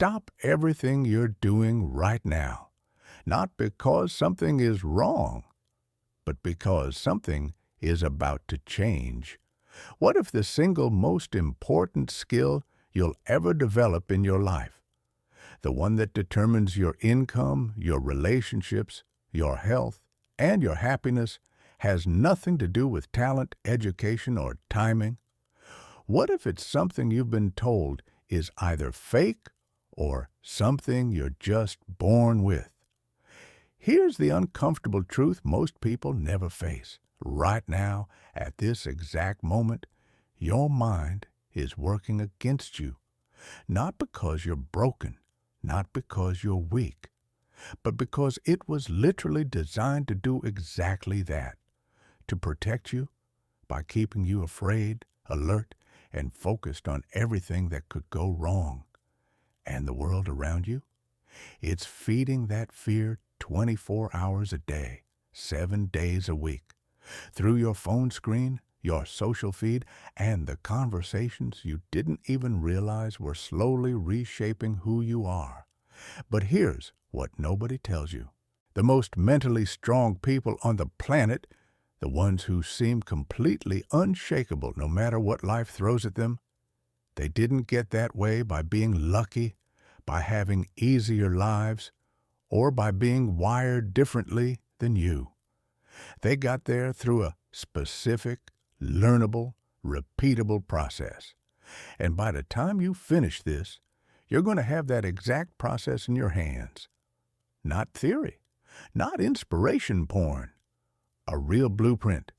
Stop everything you're doing right now, not because something is wrong, but because something is about to change. What if the single most important skill you'll ever develop in your life, the one that determines your income, your relationships, your health, and your happiness, has nothing to do with talent, education, or timing? What if it's something you've been told is either fake or something you're just born with? Here's the uncomfortable truth most people never face. Right now, at this exact moment, your mind is working against you. Not because you're broken, not because you're weak, but because it was literally designed to do exactly that, to protect you by keeping you afraid, alert, and focused on everything that could go wrong. And the world around you? It's feeding that fear 24 hours a day, 7 days a week, through your phone screen, your social feed, and the conversations you didn't even realize were slowly reshaping who you are. But here's what nobody tells you. The most mentally strong people on the planet, the ones who seem completely unshakable no matter what life throws at them, they didn't get that way by being lucky, by having easier lives, or by being wired differently than you. They got there through a specific, learnable, repeatable process. And by the time you finish this, you're going to have that exact process in your hands. Not theory, not inspiration porn. A real blueprint,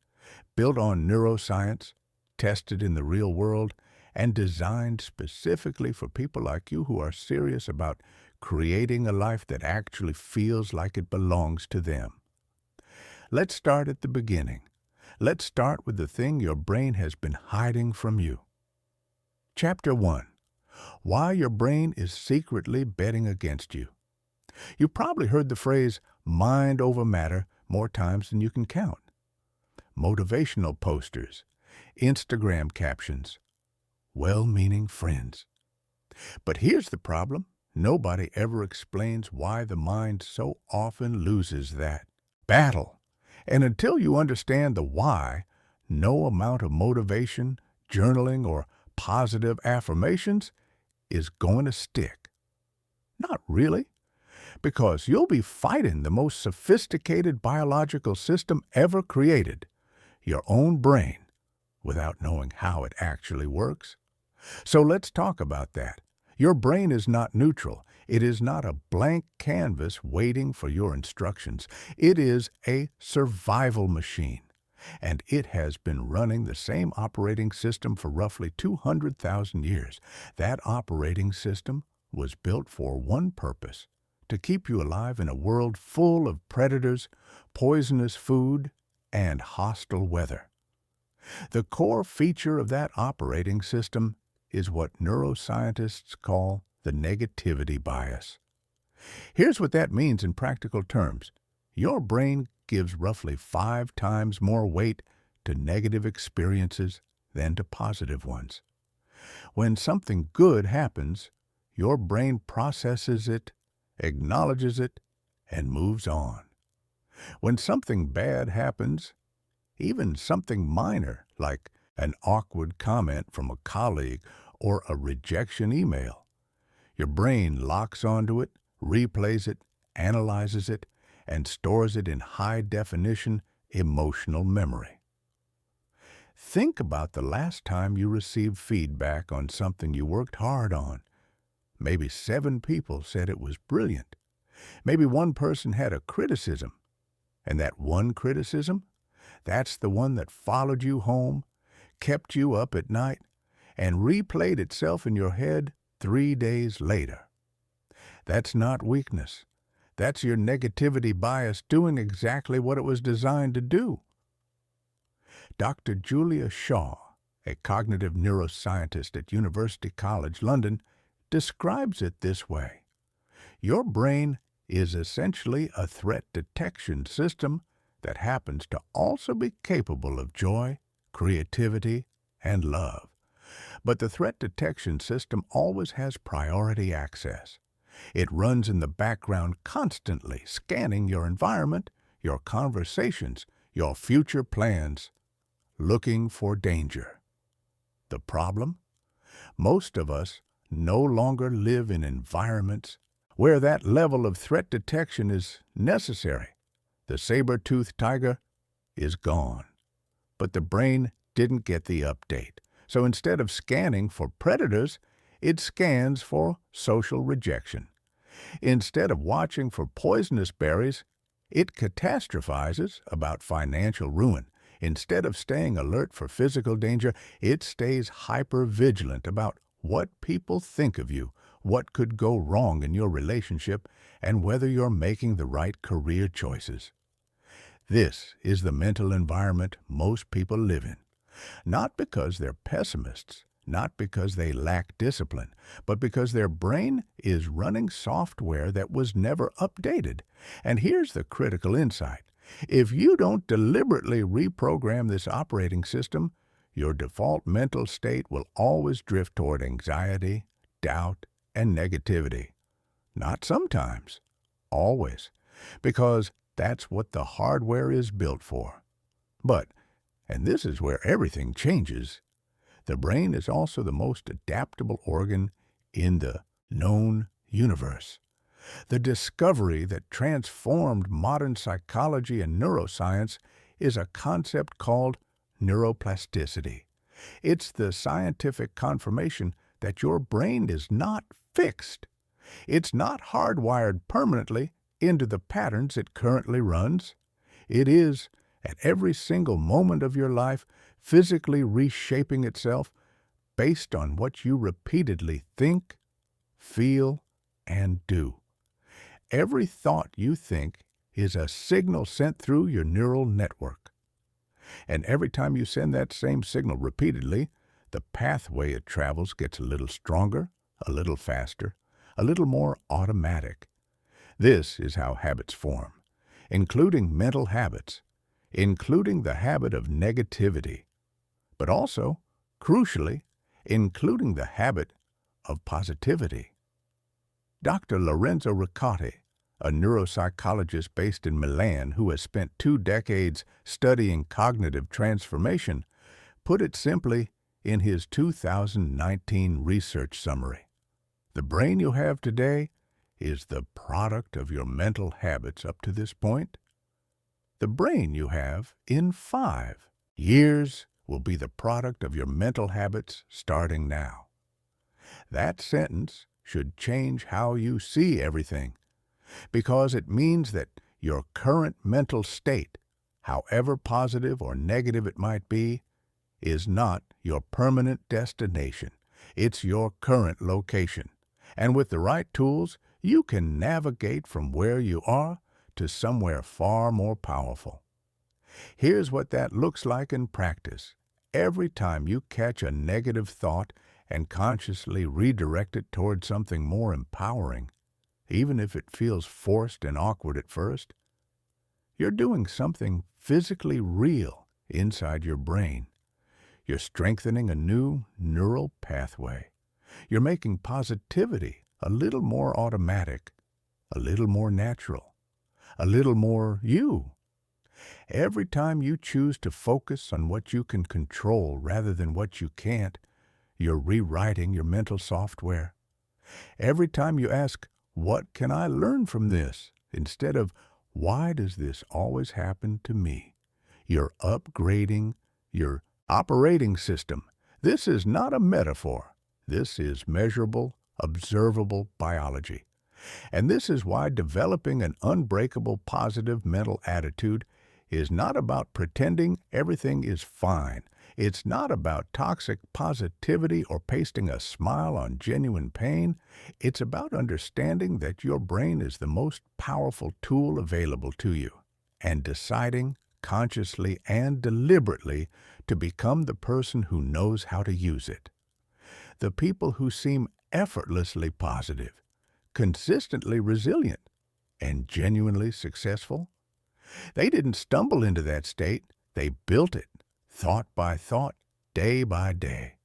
built on neuroscience, tested in the real world, and designed specifically for people like you who are serious about creating a life that actually feels like it belongs to them. Let's start at the beginning. Let's start with the thing your brain has been hiding from you. Chapter 1. Why your brain is secretly betting against you. You've probably heard the phrase mind over matter more times than you can count. Motivational posters, Instagram captions, well-meaning friends. But here's the problem. Nobody ever explains why the mind so often loses that battle. And until you understand the why, no amount of motivation, journaling, or positive affirmations is going to stick. Not really, because you'll be fighting the most sophisticated biological system ever created, your own brain, without knowing how it actually works. So let's talk about that. Your brain is not neutral. It is not a blank canvas waiting for your instructions. It is a survival machine, and it has been running the same operating system for roughly 200,000 years. That operating system was built for one purpose: to keep you alive in a world full of predators, poisonous food, and hostile weather. The core feature of that operating system is what neuroscientists call the negativity bias. Here's what that means in practical terms. Your brain gives roughly 5 times more weight to negative experiences than to positive ones. When something good happens, your brain processes it, acknowledges it, and moves on. When something bad happens, even something minor like an awkward comment from a colleague or a rejection email, your brain locks onto it, replays it, analyzes it, and stores it in high-definition emotional memory. Think about the last time you received feedback on something you worked hard on. Maybe 7 people said it was brilliant. Maybe one person had a criticism. And that one criticism, that's the one that followed you home, kept you up at night, and replayed itself in your head 3 days later. That's not weakness. That's your negativity bias doing exactly what it was designed to do. Dr. Julia Shaw, a cognitive neuroscientist at University College London, describes it this way. Your brain is essentially a threat detection system that happens to also be capable of joy, creativity, and love. But the threat detection system always has priority access. It runs in the background constantly, scanning your environment, your conversations, your future plans, looking for danger. The problem? Most of us no longer live in environments where that level of threat detection is necessary. The saber-toothed tiger is gone. But the brain didn't get the update. So instead of scanning for predators, it scans for social rejection. Instead of watching for poisonous berries, it catastrophizes about financial ruin. Instead of staying alert for physical danger, it stays hyper-vigilant about what people think of you, what could go wrong in your relationship, and whether you're making the right career choices. This is the mental environment most people live in. Not because they're pessimists, not because they lack discipline, but because their brain is running software that was never updated. And here's the critical insight. If you don't deliberately reprogram this operating system, your default mental state will always drift toward anxiety, doubt, and negativity. Not sometimes, always, because that's what the hardware is built for. But, and this is where everything changes, the brain is also the most adaptable organ in the known universe. The discovery that transformed modern psychology and neuroscience is a concept called neuroplasticity. It's the scientific confirmation that your brain is not fixed. It's not hardwired permanently into the patterns it currently runs. It is, at every single moment of your life, physically reshaping itself based on what you repeatedly think, feel, and do. Every thought you think is a signal sent through your neural network. And every time you send that same signal repeatedly, the pathway it travels gets a little stronger, a little faster, a little more automatic. This is how habits form, including mental habits, including the habit of negativity, but also, crucially, including the habit of positivity. Dr. Lorenzo Riccati, a neuropsychologist based in Milan who has spent 2 decades studying cognitive transformation, put it simply in his 2019 research summary. The brain you have today is the product of your mental habits up to this point. The brain you have in 5 years will be the product of your mental habits starting now. That sentence should change how you see everything, because it means that your current mental state, however positive or negative it might be, is not your permanent destination. It's your current location. And with the right tools, you can navigate from where you are to somewhere far more powerful. Here's what that looks like in practice. Every time you catch a negative thought and consciously redirect it toward something more empowering, even if it feels forced and awkward at first, you're doing something physically real inside your brain. You're strengthening a new neural pathway. You're making positivity a little more automatic, a little more natural, a little more you. Every time you choose to focus on what you can control rather than what you can't, you're rewriting your mental software. Every time you ask, "What can I learn from this?" instead of, "Why does this always happen to me?" you're upgrading your operating system. This is not a metaphor. This is measurable, observable biology. And this is why developing an unbreakable positive mental attitude is not about pretending everything is fine. It's not about toxic positivity or pasting a smile on genuine pain. It's about understanding that your brain is the most powerful tool available to you and deciding consciously and deliberately to become the person who knows how to use it. The people who seem effortlessly positive, consistently resilient, and genuinely successful, they didn't stumble into that state. They built it, thought by thought, day by day,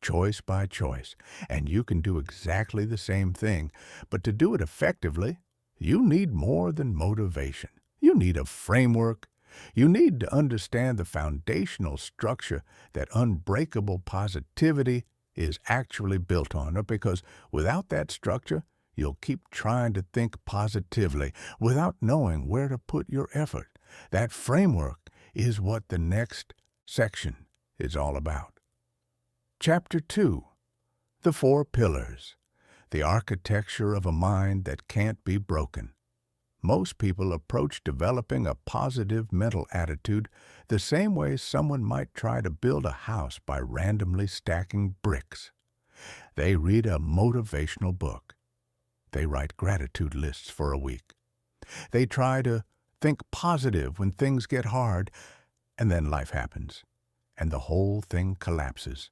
choice by choice, and you can do exactly the same thing. But to do it effectively, you need more than motivation. You need a framework. You need to understand the foundational structure that unbreakable positivity is actually built on, because without that structure, you'll keep trying to think positively without knowing where to put your effort. That framework is what the next section is all about. Chapter 2. The Four Pillars. The Architecture of a Mind That Can't Be Broken. Most people approach developing a positive mental attitude the same way someone might try to build a house by randomly stacking bricks. They read a motivational book. They write gratitude lists for a week. They try to think positive when things get hard, and then life happens, and the whole thing collapses.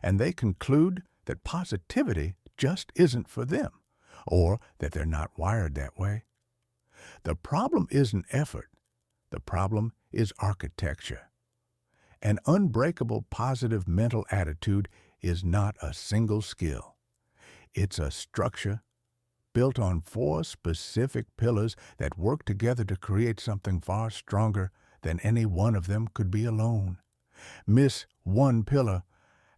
And they conclude that positivity just isn't for them, or that they're not wired that way. The problem isn't effort. The problem is architecture. An unbreakable positive mental attitude is not a single skill. It's a structure built on 4 specific pillars that work together to create something far stronger than any one of them could be alone. Miss one pillar,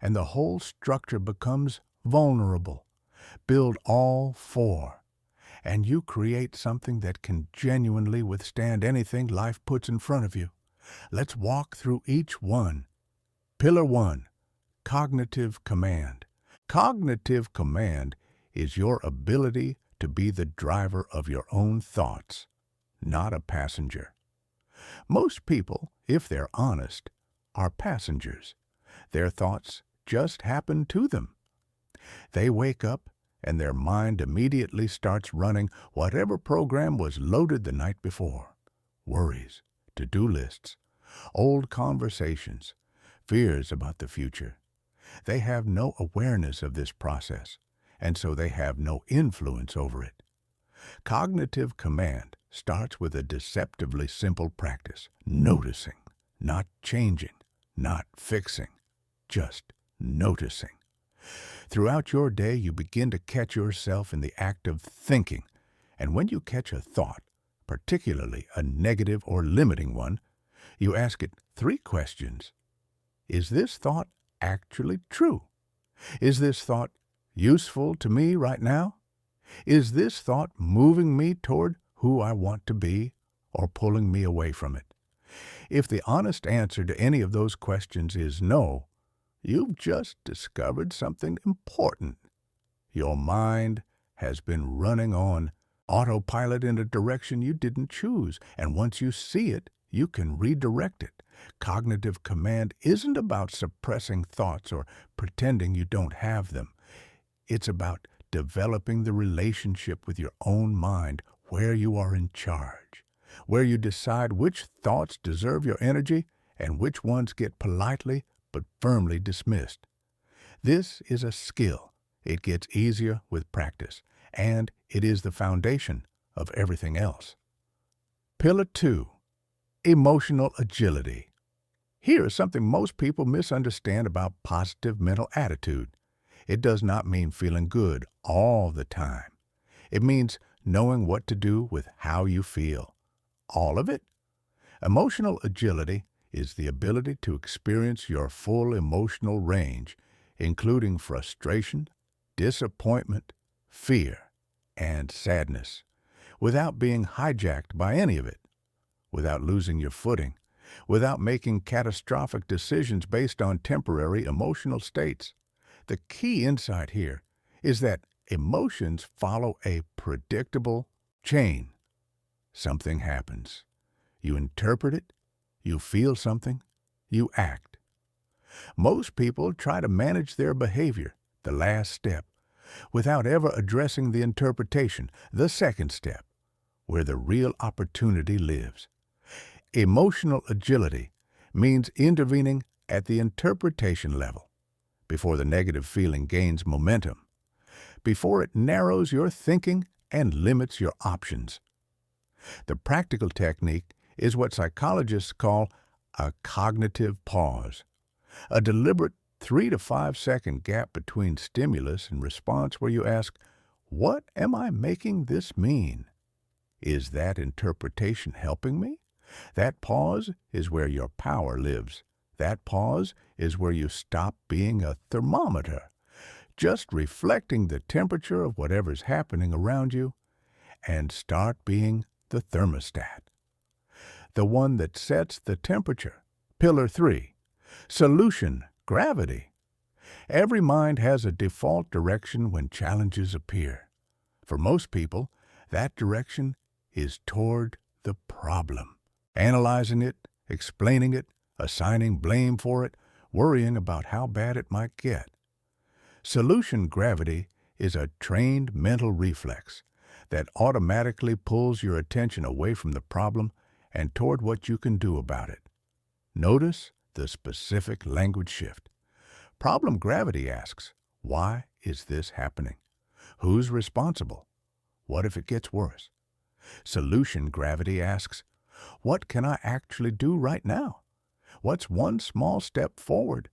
and the whole structure becomes vulnerable. Build all 4, and you create something that can genuinely withstand anything life puts in front of you. Let's walk through each one. Pillar 1, cognitive command. Cognitive command is your ability to be the driver of your own thoughts, not a passenger. Most people, if they're honest, are passengers. Their thoughts just happen to them. They wake up and their mind immediately starts running whatever program was loaded the night before. Worries, to-do lists, old conversations, fears about the future. They have no awareness of this process, and so they have no influence over it. Cognitive command starts with a deceptively simple practice: noticing, not changing, not fixing, just noticing. Throughout your day, you begin to catch yourself in the act of thinking, and when you catch a thought, particularly a negative or limiting one, you ask it 3 questions. Is this thought actually true? Is this thought useful to me right now? Is this thought moving me toward who I want to be or pulling me away from it? If the honest answer to any of those questions is no, you've just discovered something important. Your mind has been running on autopilot in a direction you didn't choose, and once you see it, you can redirect it. Cognitive command isn't about suppressing thoughts or pretending you don't have them. It's about developing the relationship with your own mind where you are in charge, where you decide which thoughts deserve your energy and which ones get politely but firmly dismissed. This is a skill. It gets easier with practice, and it is the foundation of everything else. Pillar 2, emotional agility. Here is something most people misunderstand about positive mental attitude. It does not mean feeling good all the time. It means knowing what to do with how you feel. All of it? Emotional agility is the ability to experience your full emotional range, including frustration, disappointment, fear, and sadness, without being hijacked by any of it, without losing your footing, without making catastrophic decisions based on temporary emotional states. The key insight here is that emotions follow a predictable chain. Something happens. You interpret it, you feel something, you act. Most people try to manage their behavior, the last step, without ever addressing the interpretation, the second step, where the real opportunity lives. Emotional agility means intervening at the interpretation level, before the negative feeling gains momentum, before it narrows your thinking and limits your options. The practical technique is what psychologists call a cognitive pause, a deliberate 3 to 5 second gap between stimulus and response where you ask, what am I making this mean? Is that interpretation helping me? That pause is where your power lives. That pause is where you stop being a thermometer, just reflecting the temperature of whatever's happening around you, and start being the thermostat, the one that sets the temperature. Pillar 3, solution, gravity. Every mind has a default direction when challenges appear. For most people, that direction is toward the problem, analyzing it, explaining it, assigning blame for it, worrying about how bad it might get. Solution gravity is a trained mental reflex that automatically pulls your attention away from the problem and toward what you can do about it. Notice the specific language shift. Problem gravity asks, why is this happening? Who's responsible? What if it gets worse? Solution gravity asks, what can I actually do right now? What's one small step forward?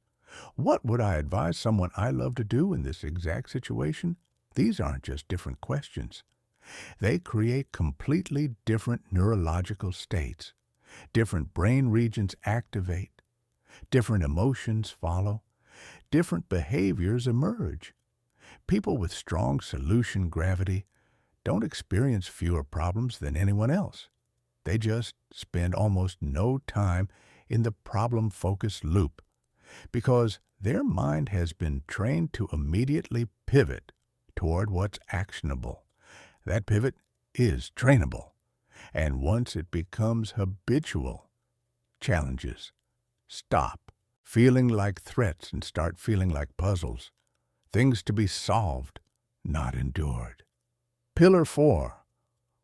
What would I advise someone I love to do in this exact situation? These aren't just different questions. They create completely different neurological states. Different brain regions activate. Different emotions follow. Different behaviors emerge. People with strong solution gravity don't experience fewer problems than anyone else. They just spend almost no time in the problem-focused loop because their mind has been trained to immediately pivot toward what's actionable. That pivot is trainable, and once it becomes habitual, challenges stop feeling like threats and start feeling like puzzles, things to be solved, not endured. Pillar 4,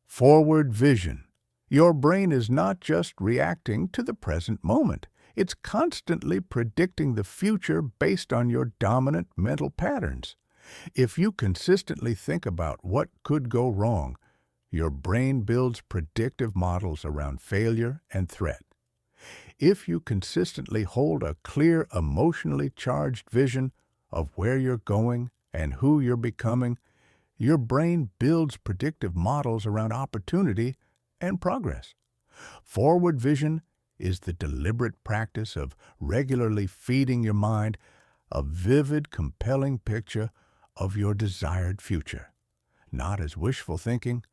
forward vision. Your brain is not just reacting to the present moment. It's constantly predicting the future based on your dominant mental patterns. If you consistently think about what could go wrong, your brain builds predictive models around failure and threat. If you consistently hold a clear, emotionally charged vision of where you're going and who you're becoming, your brain builds predictive models around opportunity and progress. Forward vision is the deliberate practice of regularly feeding your mind a vivid, compelling picture of your desired future, not as wishful thinking,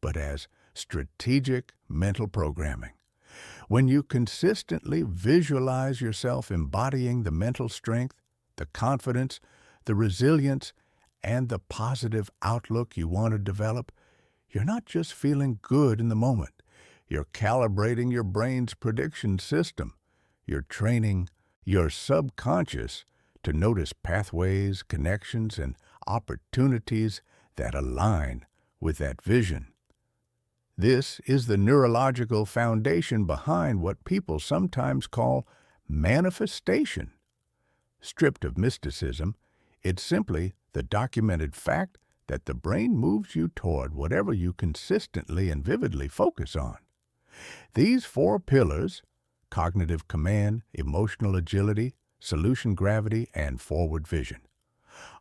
but as strategic mental programming. When you consistently visualize yourself embodying the mental strength, the confidence, the resilience, and the positive outlook you want to develop, you're not just feeling good in the moment. You're calibrating your brain's prediction system. You're training your subconscious to notice pathways, connections, and opportunities that align with that vision. This is the neurological foundation behind what people sometimes call manifestation. Stripped of mysticism, it's simply the documented fact that the brain moves you toward whatever you consistently and vividly focus on. These 4 pillars, cognitive command, emotional agility, solution gravity, and forward vision,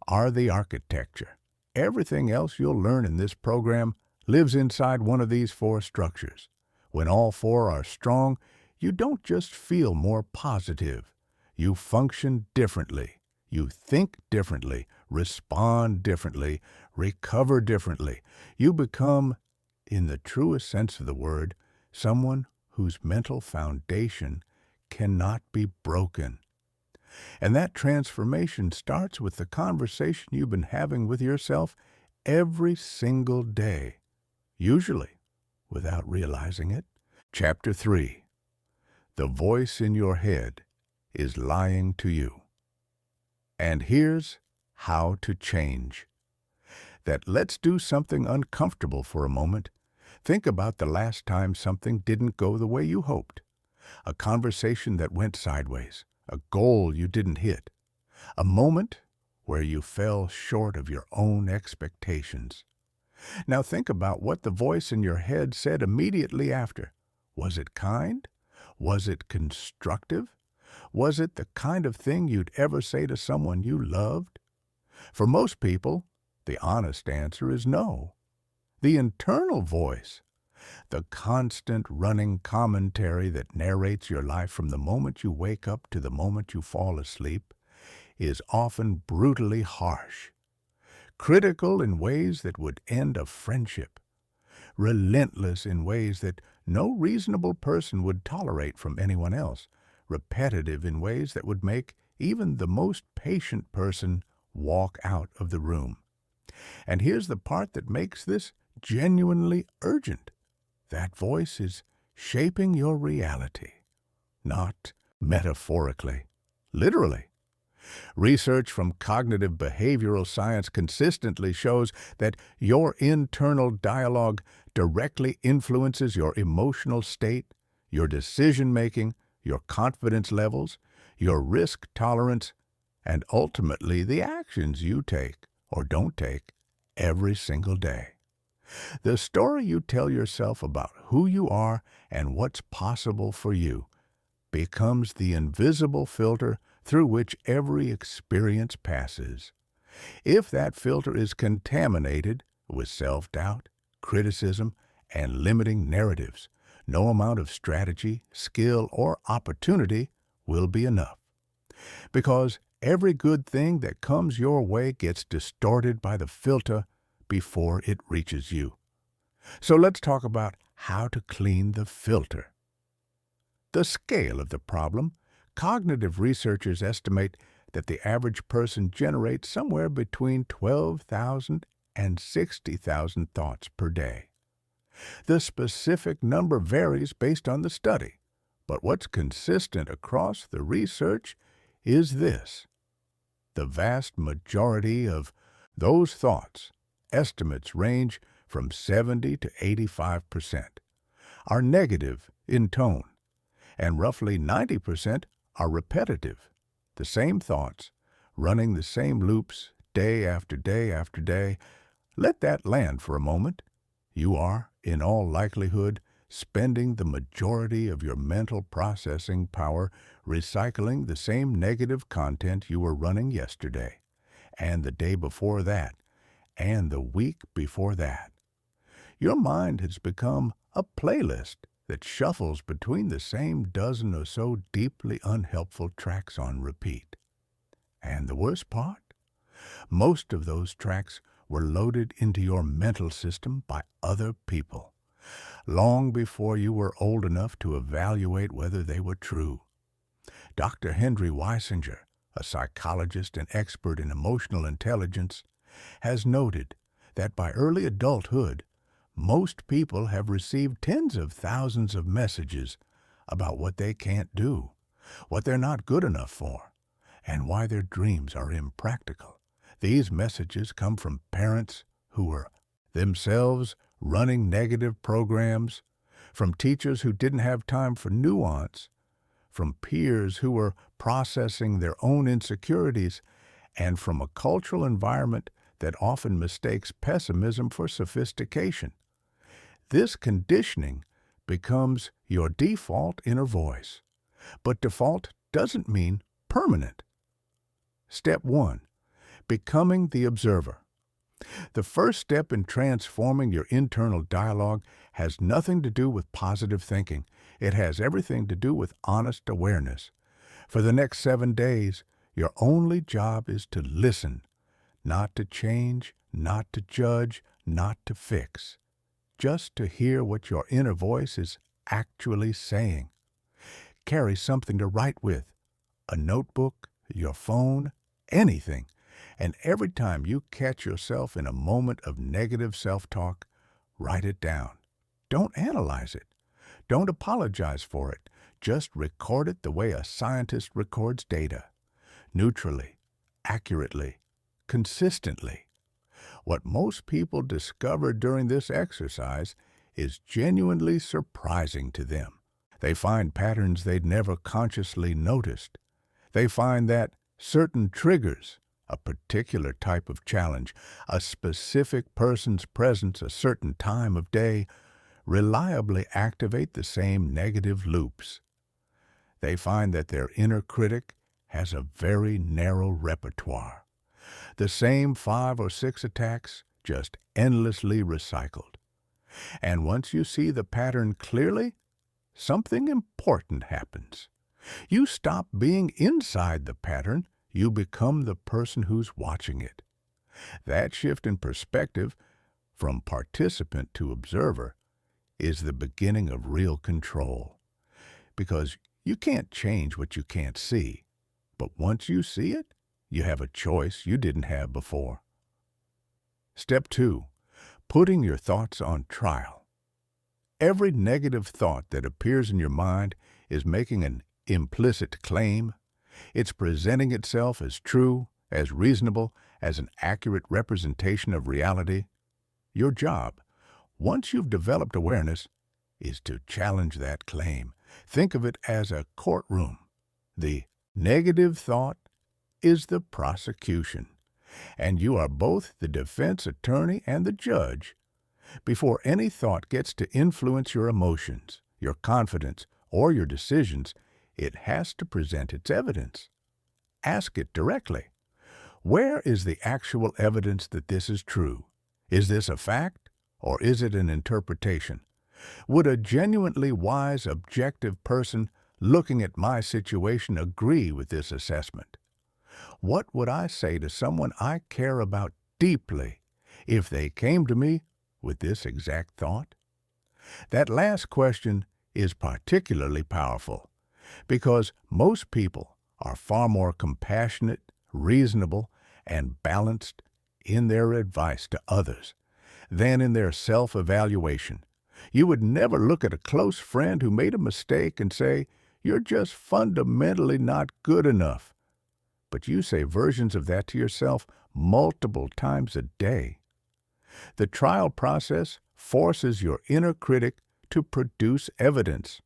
are the architecture. Everything else you'll learn in this program lives inside one of these 4 structures. When all 4 are strong, you don't just feel more positive. You function differently. You think differently, respond differently, recover differently. You become, in the truest sense of the word, someone whose mental foundation cannot be broken. And that transformation starts with the conversation you've been having with yourself every single day, usually without realizing it. Chapter 3. The voice in your head is lying to you. And here's how to change. That let's do something uncomfortable for a moment. Think about the last time something didn't go the way you hoped. A conversation that went sideways. A goal you didn't hit. A moment where you fell short of your own expectations. Now think about what the voice in your head said immediately after. Was it kind? Was it constructive? Was it the kind of thing you'd ever say to someone you loved? For most people, the honest answer is no. The internal voice, the constant running commentary that narrates your life from the moment you wake up to the moment you fall asleep, is often brutally harsh, critical in ways that would end a friendship, relentless in ways that no reasonable person would tolerate from anyone else, repetitive in ways that would make even the most patient person walk out of the room. And here's the part that makes this genuinely urgent. That voice is shaping your reality, not metaphorically, literally. Research from cognitive behavioral science consistently shows that your internal dialogue directly influences your emotional state, your decision-making, your confidence levels, your risk tolerance, and ultimately the actions you take or don't take every single day. The story you tell yourself about who you are and what's possible for you becomes the invisible filter through which every experience passes. If that filter is contaminated with self-doubt, criticism, and limiting narratives, no amount of strategy, skill, or opportunity will be enough. Because every good thing that comes your way gets distorted by the filter before it reaches you. So let's talk about how to clean the filter. The scale of the problem. Cognitive researchers estimate that the average person generates somewhere between 12,000 and 60,000 thoughts per day. The specific number varies based on the study, but what's consistent across the research is this. The vast majority of those thoughts, estimates range from 70 to 85%, are negative in tone, and roughly 90% are repetitive, the same thoughts, running the same loops day after day after day. Let that land for a moment. You are, in all likelihood, spending the majority of your mental processing power recycling the same negative content you were running yesterday, and the day before that, and the week before that. Your mind has become a playlist that shuffles between the same dozen or so deeply unhelpful tracks on repeat. And the worst part? Most of those tracks were loaded into your mental system by other people, long before you were old enough to evaluate whether they were true. Dr. Henry Weisinger, a psychologist and expert in emotional intelligence, has noted that by early adulthood, most people have received tens of thousands of messages about what they can't do, what they're not good enough for, and why their dreams are impractical. These messages come from parents who were themselves running negative programs, from teachers who didn't have time for nuance, from peers who were processing their own insecurities, and from a cultural environment that often mistakes pessimism for sophistication. This conditioning becomes your default inner voice. But default doesn't mean permanent. Step 1. Becoming the observer. The first step in transforming your internal dialogue has nothing to do with positive thinking. It has everything to do with honest awareness. For the next 7 days, your only job is to listen, not to change, not to judge, not to fix. Just to hear what your inner voice is actually saying. Carry something to write with, a notebook, your phone, anything. And every time you catch yourself in a moment of negative self-talk, write it down. Don't analyze it. Don't apologize for it. Just record it the way a scientist records data. Neutrally, accurately, consistently. What most people discover during this exercise is genuinely surprising to them. They find patterns they'd never consciously noticed. They find that certain triggers, a particular type of challenge, a specific person's presence a certain time of day, reliably activate the same negative loops. they find that their inner critic has a very narrow repertoire. The same 5 or 6 attacks, just endlessly recycled. And once you see the pattern clearly, something important happens. You stop being inside the pattern, you become the person who's watching it. That shift in perspective from participant to observer is the beginning of real control. Because you can't change what you can't see, but once you see it, you have a choice you didn't have before. Step 2. Putting your thoughts on trial. Every negative thought that appears in your mind is making an implicit claim. It's presenting itself as true, as reasonable, as an accurate representation of reality. Your job, once you've developed awareness, is to challenge that claim. Think of it as a courtroom. The negative thought is the prosecution, and you are both the defense attorney and the judge. Before any thought gets to influence your emotions, your confidence, or your decisions, it has to present its evidence. Ask it directly. Where is the actual evidence that this is true? Is this a fact, or is it an interpretation? Would a genuinely wise, objective person looking at my situation agree with this assessment? What would I say to someone I care about deeply if they came to me with this exact thought? That last question is particularly powerful because most people are far more compassionate, reasonable, and balanced in their advice to others than in their self-evaluation. You would never look at a close friend who made a mistake and say, "You're just fundamentally not good enough." But you say versions of that to yourself multiple times a day. The trial process forces your inner critic to produce evidence,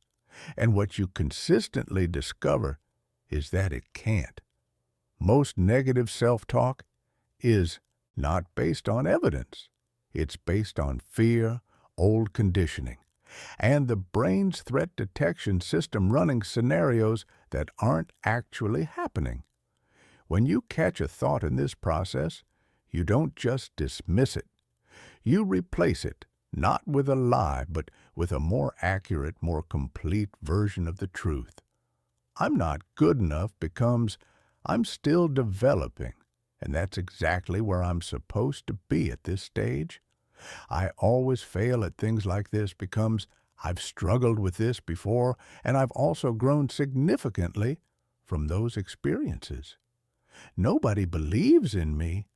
and what you consistently discover is that it can't. Most negative self-talk is not based on evidence. It's based on fear, old conditioning, and the brain's threat detection system running scenarios that aren't actually happening. When you catch a thought in this process, you don't just dismiss it. You replace it, not with a lie, but with a more accurate, more complete version of the truth. I'm not good enough becomes I'm still developing, and that's exactly where I'm supposed to be at this stage. I always fail at things like this becomes I've struggled with this before, and I've also grown significantly from those experiences. Nobody believes in me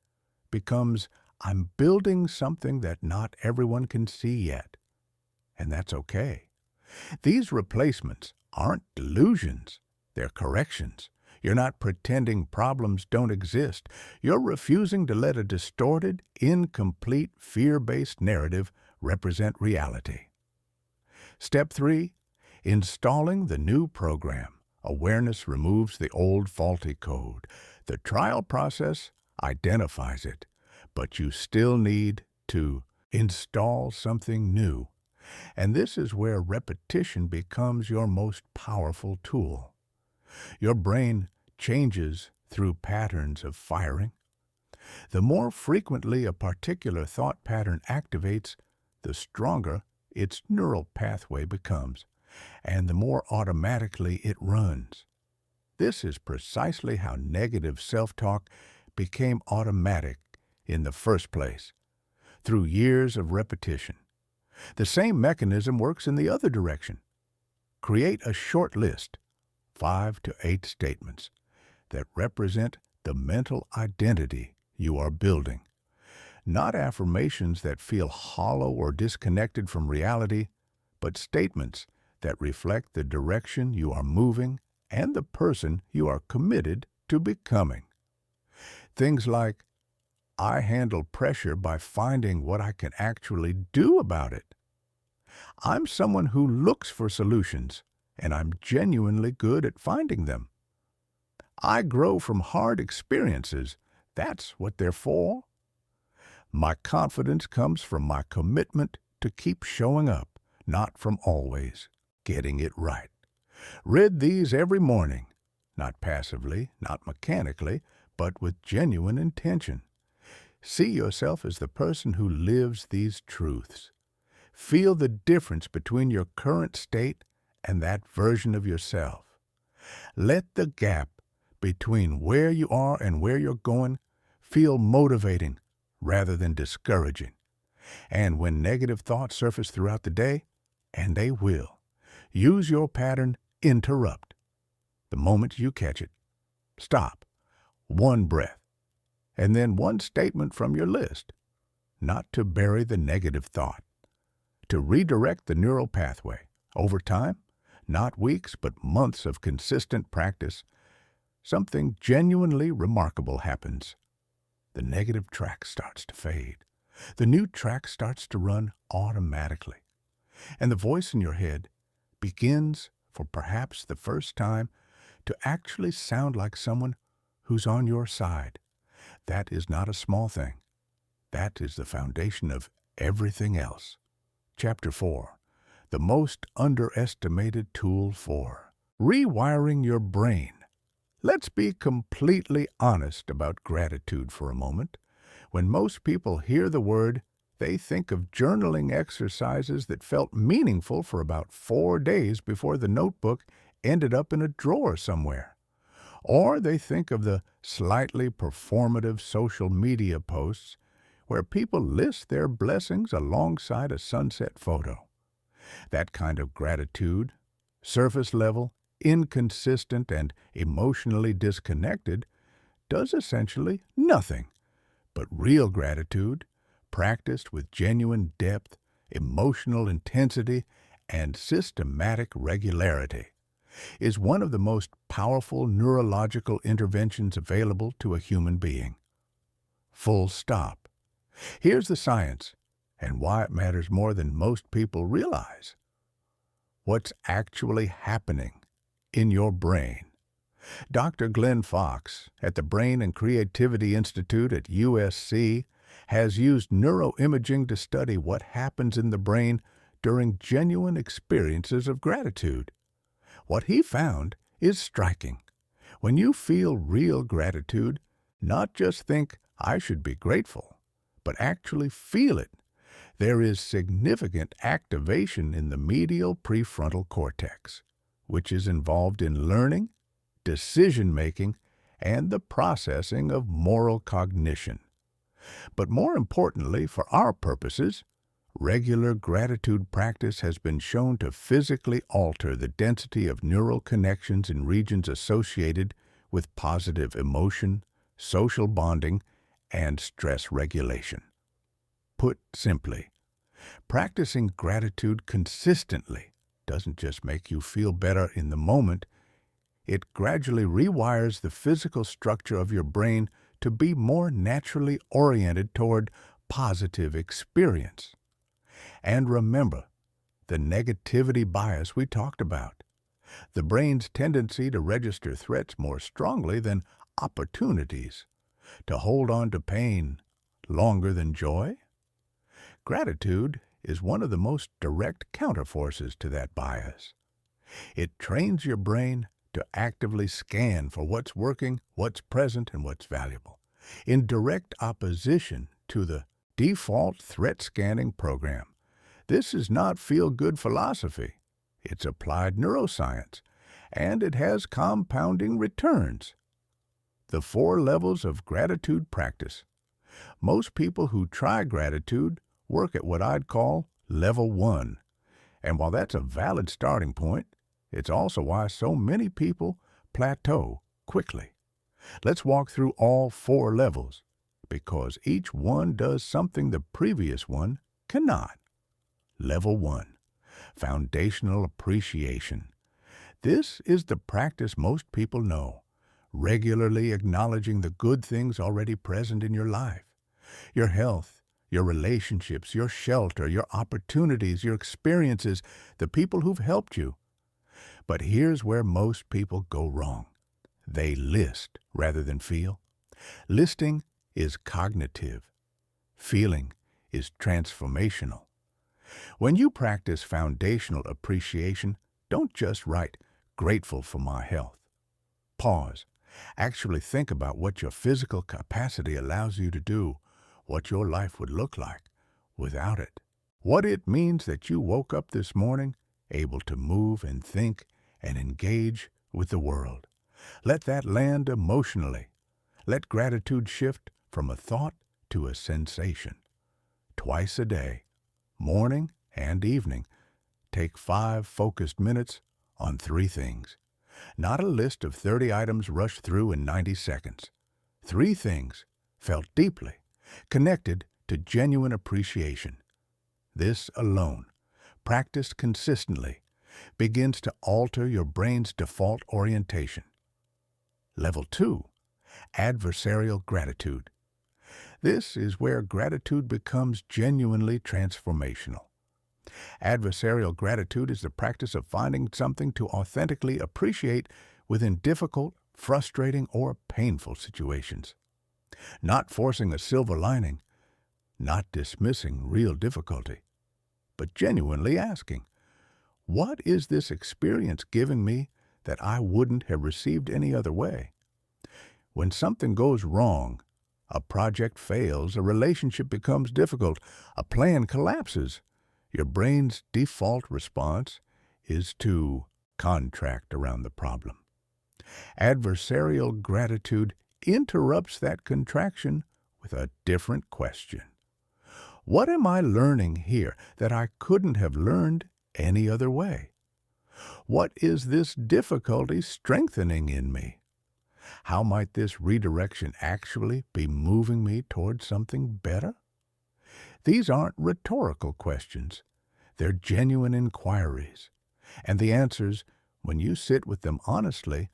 becomes I'm building something that not everyone can see yet, and that's okay. These replacements aren't delusions, they're corrections. You're not pretending problems don't exist. You're refusing to let a distorted, incomplete, fear-based narrative represent reality. Step 3. Installing the new program. Awareness removes the old faulty code. The trial process identifies it, but you still need to install something new. And this is where repetition becomes your most powerful tool. Your brain changes through patterns of firing. The more frequently a particular thought pattern activates, the stronger its neural pathway becomes, and the more automatically it runs. This is precisely how negative self-talk became automatic in the first place, through years of repetition. The same mechanism works in the other direction. Create a short list, 5 to 8 statements, that represent the mental identity you are building. Not affirmations that feel hollow or disconnected from reality, but statements that reflect the direction you are moving and the person you are committed to becoming. Things like, I handle pressure by finding what I can actually do about it. I'm someone who looks for solutions, and I'm genuinely good at finding them. I grow from hard experiences. That's what they're for. My confidence comes from my commitment to keep showing up, not from always getting it right. Read these every morning, not passively, not mechanically, but with genuine intention. See yourself as the person who lives these truths. Feel the difference between your current state and that version of yourself. Let the gap between where you are and where you're going feel motivating rather than discouraging. And when negative thoughts surface throughout the day, and they will, use your pattern interrupt. The moment you catch it, stop, one breath, and then one statement from your list, not to bury the negative thought, to redirect the neural pathway. Over time, not weeks but months of consistent practice, something genuinely remarkable happens. The negative track starts to fade. The new track starts to run automatically. And the voice in your head begins, for perhaps the first time, to actually sound like someone who's on your side. That is not a small thing. That is the foundation of everything else. Chapter 4. The most underestimated tool for rewiring your brain. Let's be completely honest about gratitude for a moment. When most people hear the word, they think of journaling exercises that felt meaningful for about 4 days before the notebook ended up in a drawer somewhere. Or they think of the slightly performative social media posts where people list their blessings alongside a sunset photo. That kind of gratitude, surface level, inconsistent, and emotionally disconnected, does essentially nothing. But real gratitude, practiced with genuine depth, emotional intensity, and systematic regularity, is one of the most powerful neurological interventions available to a human being. Full stop. Here's the science, and why it matters more than most people realize. What's actually happening in your brain. Dr. Glenn Fox at the Brain and Creativity Institute at USC has used neuroimaging to study what happens in the brain during genuine experiences of gratitude. What he found is striking. When you feel real gratitude, not just think, "I should be grateful," but actually feel it, there is significant activation in the medial prefrontal cortex, which is involved in learning, decision-making, and the processing of moral cognition. But more importantly, for our purposes, regular gratitude practice has been shown to physically alter the density of neural connections in regions associated with positive emotion, social bonding, and stress regulation. Put simply, practicing gratitude consistently doesn't just make you feel better in the moment, it gradually rewires the physical structure of your brain to be more naturally oriented toward positive experience. And remember, the negativity bias we talked about, the brain's tendency to register threats more strongly than opportunities, to hold on to pain longer than joy. Gratitude is one of the most direct counterforces to that bias. It trains your brain to actively scan for what's working, what's present, and what's valuable, in direct opposition to the default threat scanning program. This is not feel-good philosophy. It's applied neuroscience, and it has compounding returns. The 4 levels of gratitude practice. Most people who try gratitude work at what I'd call level 1. And while that's a valid starting point, it's also why so many people plateau quickly. Let's walk through all 4 levels, because each one does something the previous one cannot. Level 1. Foundational appreciation. This is the practice most people know, regularly acknowledging the good things already present in your life. Your health, your relationships, your shelter, your opportunities, your experiences, the people who've helped you. But here's where most people go wrong. They list rather than feel. Listing is cognitive. Feeling is transformational. When you practice foundational appreciation, don't just write grateful for my health. Pause. Actually think about what your physical capacity allows you to do, what your life would look like without it. What it means that you woke up this morning able to move and think and engage with the world. Let that land emotionally. Let gratitude shift from a thought to a sensation. Twice a day, morning and evening, take 5 focused minutes on 3 things. Not a list of 30 items rushed through in 90 seconds. 3 things felt deeply, connected to genuine appreciation. This alone, practiced consistently, begins to alter your brain's default orientation. Level 2, adversarial gratitude. This is where gratitude becomes genuinely transformational. Adversarial gratitude is the practice of finding something to authentically appreciate within difficult, frustrating, or painful situations. Not forcing a silver lining, not dismissing real difficulty, but genuinely asking, what is this experience giving me that I wouldn't have received any other way? When something goes wrong, a project fails, a relationship becomes difficult, a plan collapses, your brain's default response is to contract around the problem. Adversarial gratitude interrupts that contraction with a different question. What am I learning here that I couldn't have learned any other way? What is this difficulty strengthening in me? How might this redirection actually be moving me towards something better? These aren't rhetorical questions. They're genuine inquiries. And the answers, when you sit with them honestly,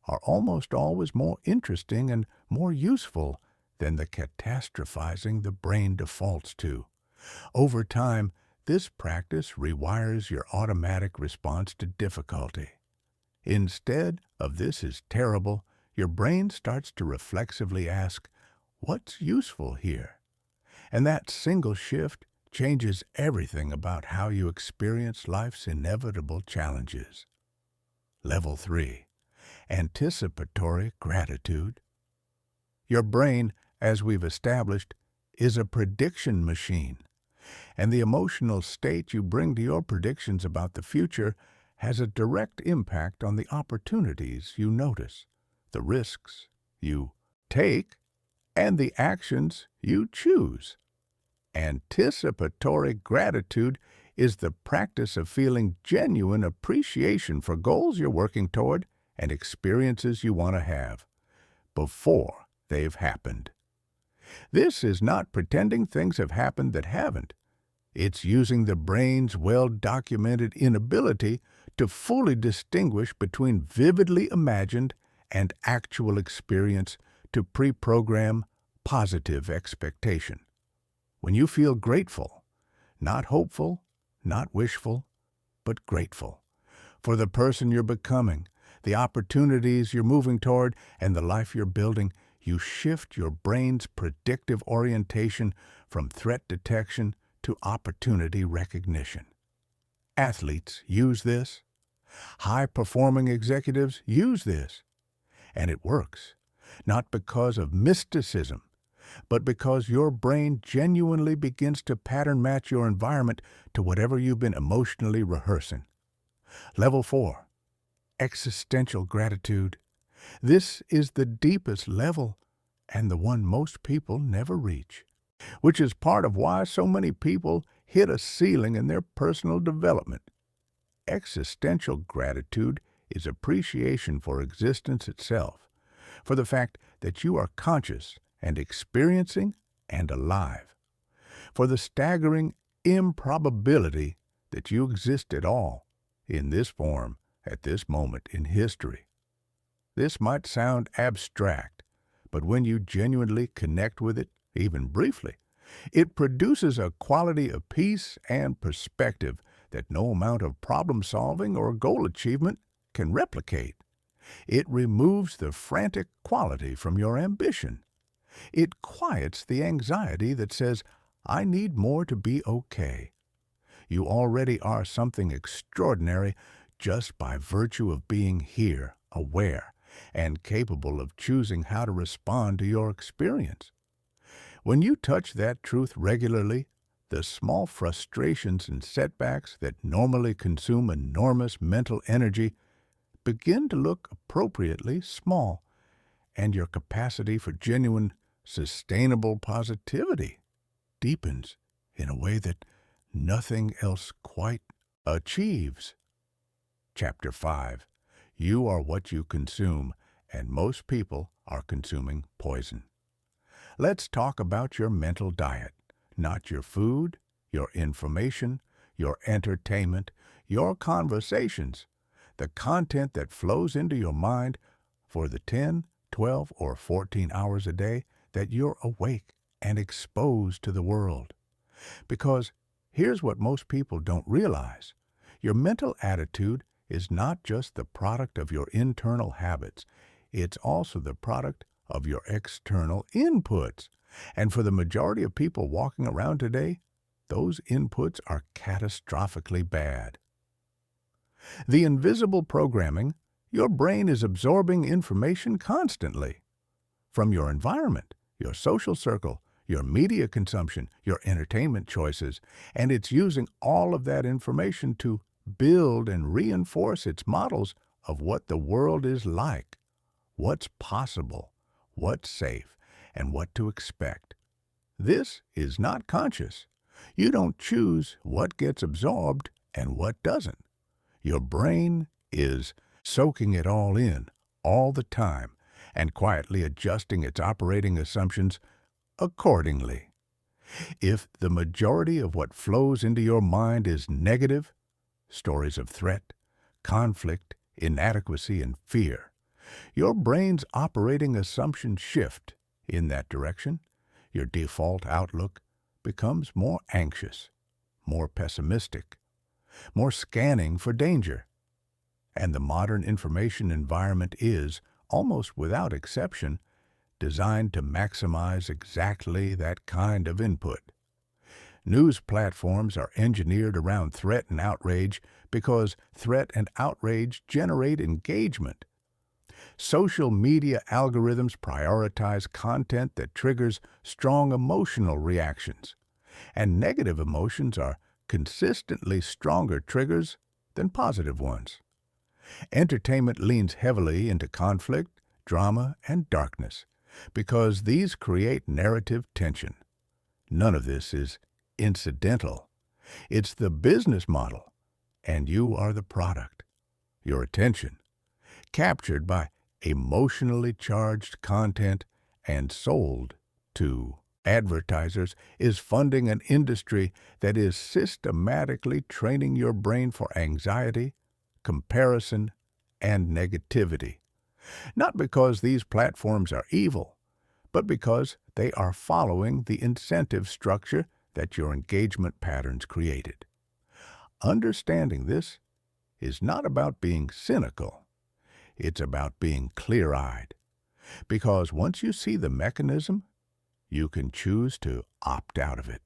are almost always more interesting and more useful than the catastrophizing the brain defaults to. Over time, this practice rewires your automatic response to difficulty. Instead of "this is terrible," your brain starts to reflexively ask, "what's useful here?" And that single shift changes everything about how you experience life's inevitable challenges. Level 3, anticipatory gratitude. Your brain, as we've established, is a prediction machine, and the emotional state you bring to your predictions about the future has a direct impact on the opportunities you notice, the risks you take, and the actions you choose. Anticipatory gratitude is the practice of feeling genuine appreciation for goals you're working toward and experiences you want to have before they've happened. This is not pretending things have happened that haven't. It's using the brain's well-documented inability to fully distinguish between vividly imagined and actual experience to pre-program positive expectation. When you feel grateful, not hopeful, not wishful, but grateful, for the person you're becoming, the opportunities you're moving toward, and the life you're building, you shift your brain's predictive orientation from threat detection to opportunity recognition. Athletes use this. High-performing executives use this. And it works, not because of mysticism, but because your brain genuinely begins to pattern match your environment to whatever you've been emotionally rehearsing. Level 4, existential gratitude. This is the deepest level and the one most people never reach, which is part of why so many people hit a ceiling in their personal development. Existential gratitude is appreciation for existence itself, for the fact that you are conscious and experiencing and alive, for the staggering improbability that you exist at all in this form at this moment in history. This might sound abstract, but when you genuinely connect with it, even briefly, it produces a quality of peace and perspective that no amount of problem-solving or goal achievement can replicate. It removes the frantic quality from your ambition. It quiets the anxiety that says, "I need more to be okay." You already are something extraordinary just by virtue of being here, aware, and capable of choosing how to respond to your experience. When you touch that truth regularly, the small frustrations and setbacks that normally consume enormous mental energy begin to look appropriately small, and your capacity for genuine, sustainable positivity deepens in a way that nothing else quite achieves. Chapter 5. You are what you consume, and most people are consuming poison. Let's talk about your mental diet, not your food, your information, your entertainment, your conversations, the content that flows into your mind for the 10, 12, or 14 hours a day that you're awake and exposed to the world. Because here's what most people don't realize. Your mental attitude is not just the product of your internal habits. It's also the product of your external inputs. And for the majority of people walking around today, those inputs are catastrophically bad. The invisible programming, your brain is absorbing information constantly from your environment, your social circle, your media consumption, your entertainment choices, and it's using all of that information to build and reinforce its models of what the world is like, what's possible, what's safe, and what to expect. This is not conscious. You don't choose what gets absorbed and what doesn't. Your brain is soaking it all in, all the time, and quietly adjusting its operating assumptions accordingly. If the majority of what flows into your mind is negative, stories of threat, conflict, inadequacy, and fear, your brain's operating assumptions shift in that direction. Your default outlook becomes more anxious, more pessimistic, more scanning for danger. And the modern information environment is, almost without exception, designed to maximize exactly that kind of input. News platforms are engineered around threat and outrage because threat and outrage generate engagement. Social media algorithms prioritize content that triggers strong emotional reactions, and negative emotions are consistently stronger triggers than positive ones. Entertainment leans heavily into conflict, drama, and darkness because these create narrative tension. None of this is incidental. It's the business model, and you are the product. Your attention, captured by emotionally charged content and sold to advertisers, is funding an industry that is systematically training your brain for anxiety, comparison, and negativity. Not because these platforms are evil, but because they are following the incentive structure that your engagement patterns created. Understanding this is not about being cynical. It's about being clear-eyed. Because once you see the mechanism, you can choose to opt out of it.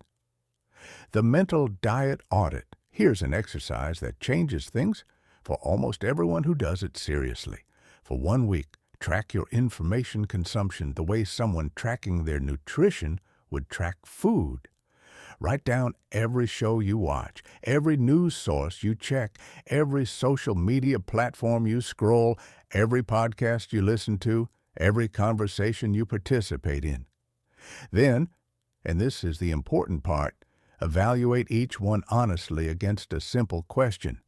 The mental diet audit. Here's an exercise that changes things for almost everyone who does it seriously. For 1 week, track your information consumption the way someone tracking their nutrition would track food. Write down every show you watch, every news source you check, every social media platform you scroll, every podcast you listen to, every conversation you participate in. Then, and this is the important part, evaluate each one honestly against a simple question.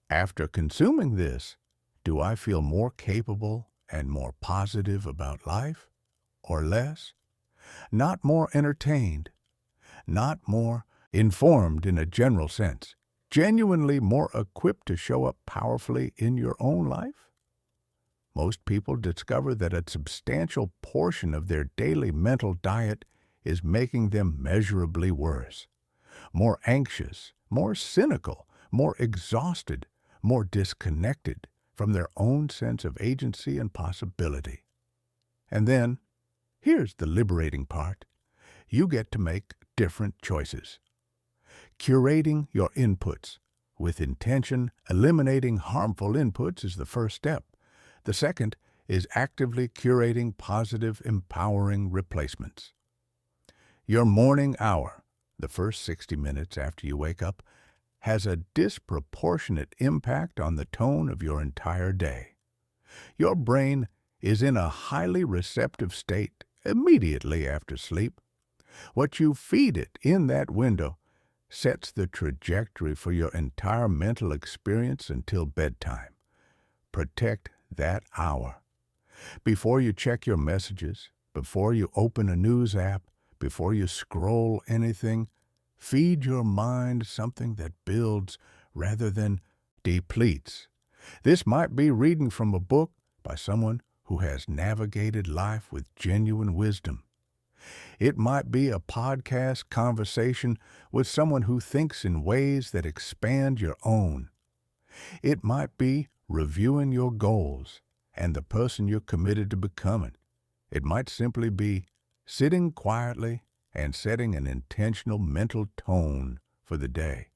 After consuming this, do I feel more capable and more positive about life, or less? Not more entertained, not more informed in a general sense, genuinely more equipped to show up powerfully in your own life? Most people discover that a substantial portion of their daily mental diet is making them measurably worse, more anxious, more cynical, more exhausted, more disconnected from their own sense of agency and possibility. And then, here's the liberating part. You get to make different choices. Curating your inputs with intention. Eliminating harmful inputs is the first step. The second is actively curating positive, empowering replacements. Your morning hour, the first 60 minutes after you wake up, has a disproportionate impact on the tone of your entire day. Your brain is in a highly receptive state immediately after sleep. What you feed it in that window sets the trajectory for your entire mental experience until bedtime. Protect that hour. Before you check your messages, before you open a news app, before you scroll anything, feed your mind something that builds rather than depletes. This might be reading from a book by someone who has navigated life with genuine wisdom. It might be a podcast conversation with someone who thinks in ways that expand your own. It might be reviewing your goals and the person you're committed to becoming. It might simply be sitting quietly and setting an intentional mental tone for the day.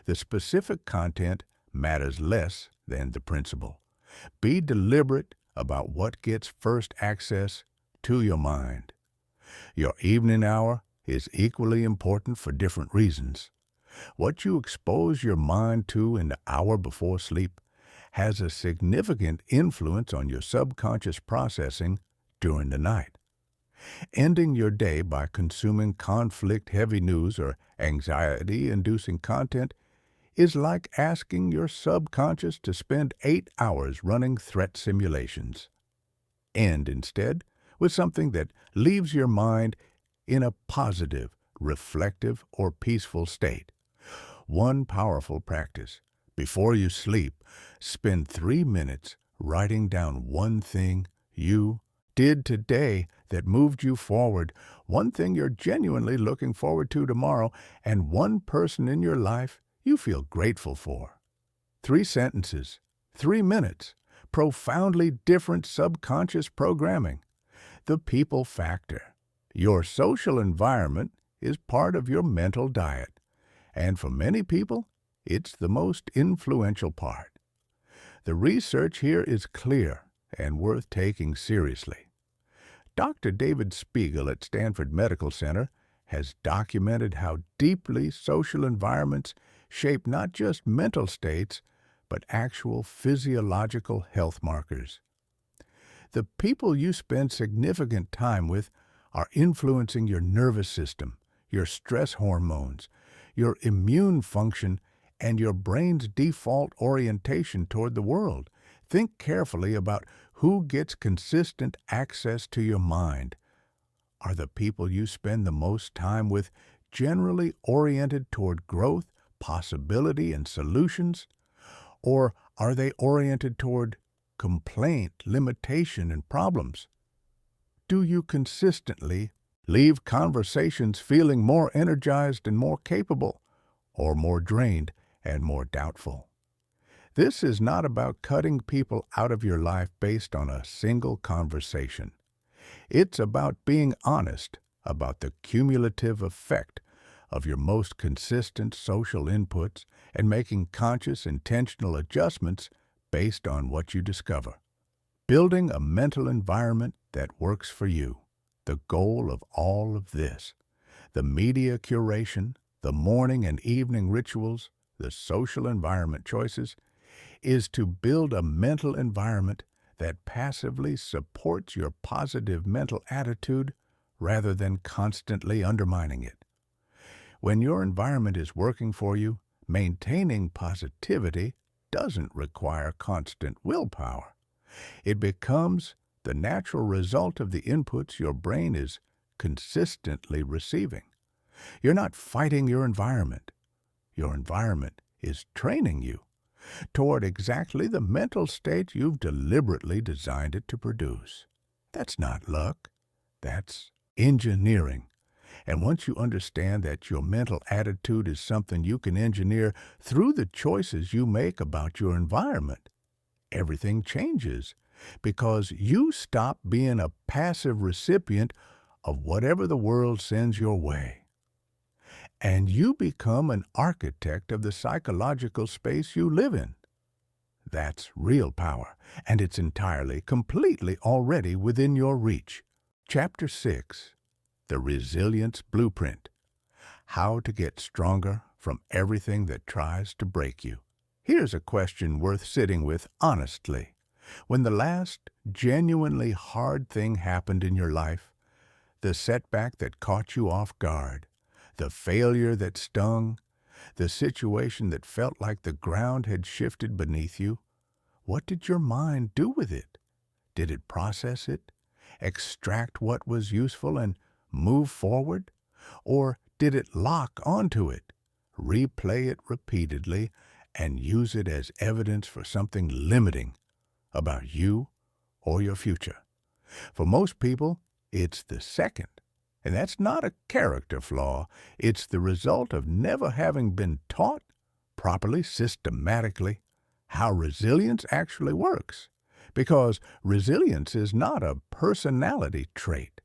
The specific content matters less than the principle. Be deliberate about what gets first access to your mind. Your evening hour is equally important for different reasons. What you expose your mind to in the hour before sleep has a significant influence on your subconscious processing during the night. Ending your day by consuming conflict-heavy news or anxiety-inducing content is like asking your subconscious to spend 8 hours running threat simulations. End instead with something that leaves your mind in a positive, reflective, or peaceful state. One powerful practice. Before you sleep, spend 3 minutes writing down one thing you did today that moved you forward, one thing you're genuinely looking forward to tomorrow, and one person in your life you feel grateful for. 3 sentences, 3 minutes, profoundly different subconscious programming. The people factor. Your social environment is part of your mental diet, and for many people, it's the most influential part. The research here is clear and worth taking seriously. Dr. David Spiegel at Stanford Medical Center has documented how deeply social environments shape not just mental states, but actual physiological health markers. The people you spend significant time with are influencing your nervous system, your stress hormones, your immune function, and your brain's default orientation toward the world. Think carefully about who gets consistent access to your mind. Are the people you spend the most time with generally oriented toward growth, possibility, and solutions? Or are they oriented toward complaint, limitation, and problems? Do you consistently leave conversations feeling more energized and more capable, or more drained and more doubtful? This is not about cutting people out of your life based on a single conversation. It's about being honest about the cumulative effect of your most consistent social inputs and making conscious, intentional adjustments based on what you discover. Building a mental environment that works for you. The goal of all of this, the media curation, the morning and evening rituals, the social environment choices, is to build a mental environment that passively supports your positive mental attitude rather than constantly undermining it. When your environment is working for you, maintaining positivity doesn't require constant willpower. It becomes the natural result of the inputs your brain is consistently receiving. You're not fighting your environment. Your environment is training you toward exactly the mental state you've deliberately designed it to produce. That's not luck. That's engineering. And once you understand that your mental attitude is something you can engineer through the choices you make about your environment, everything changes because you stop being a passive recipient of whatever the world sends your way. and you become an architect of the psychological space you live in. That's real power, and it's entirely, completely already within your reach. Chapter 6, The Resilience Blueprint. How to get stronger from everything that tries to break you. Here's a question worth sitting with honestly. When the last genuinely hard thing happened in your life, the setback that caught you off guard, the failure that stung, the situation that felt like the ground had shifted beneath you, what did your mind do with it? Did it process it, extract what was useful, and move forward? Or did it lock onto it, replay it repeatedly, and use it as evidence for something limiting about you or your future? For most people, it's the second. And that's not a character flaw. It's the result of never having been taught properly, systematically, how resilience actually works. Because resilience is not a personality trait.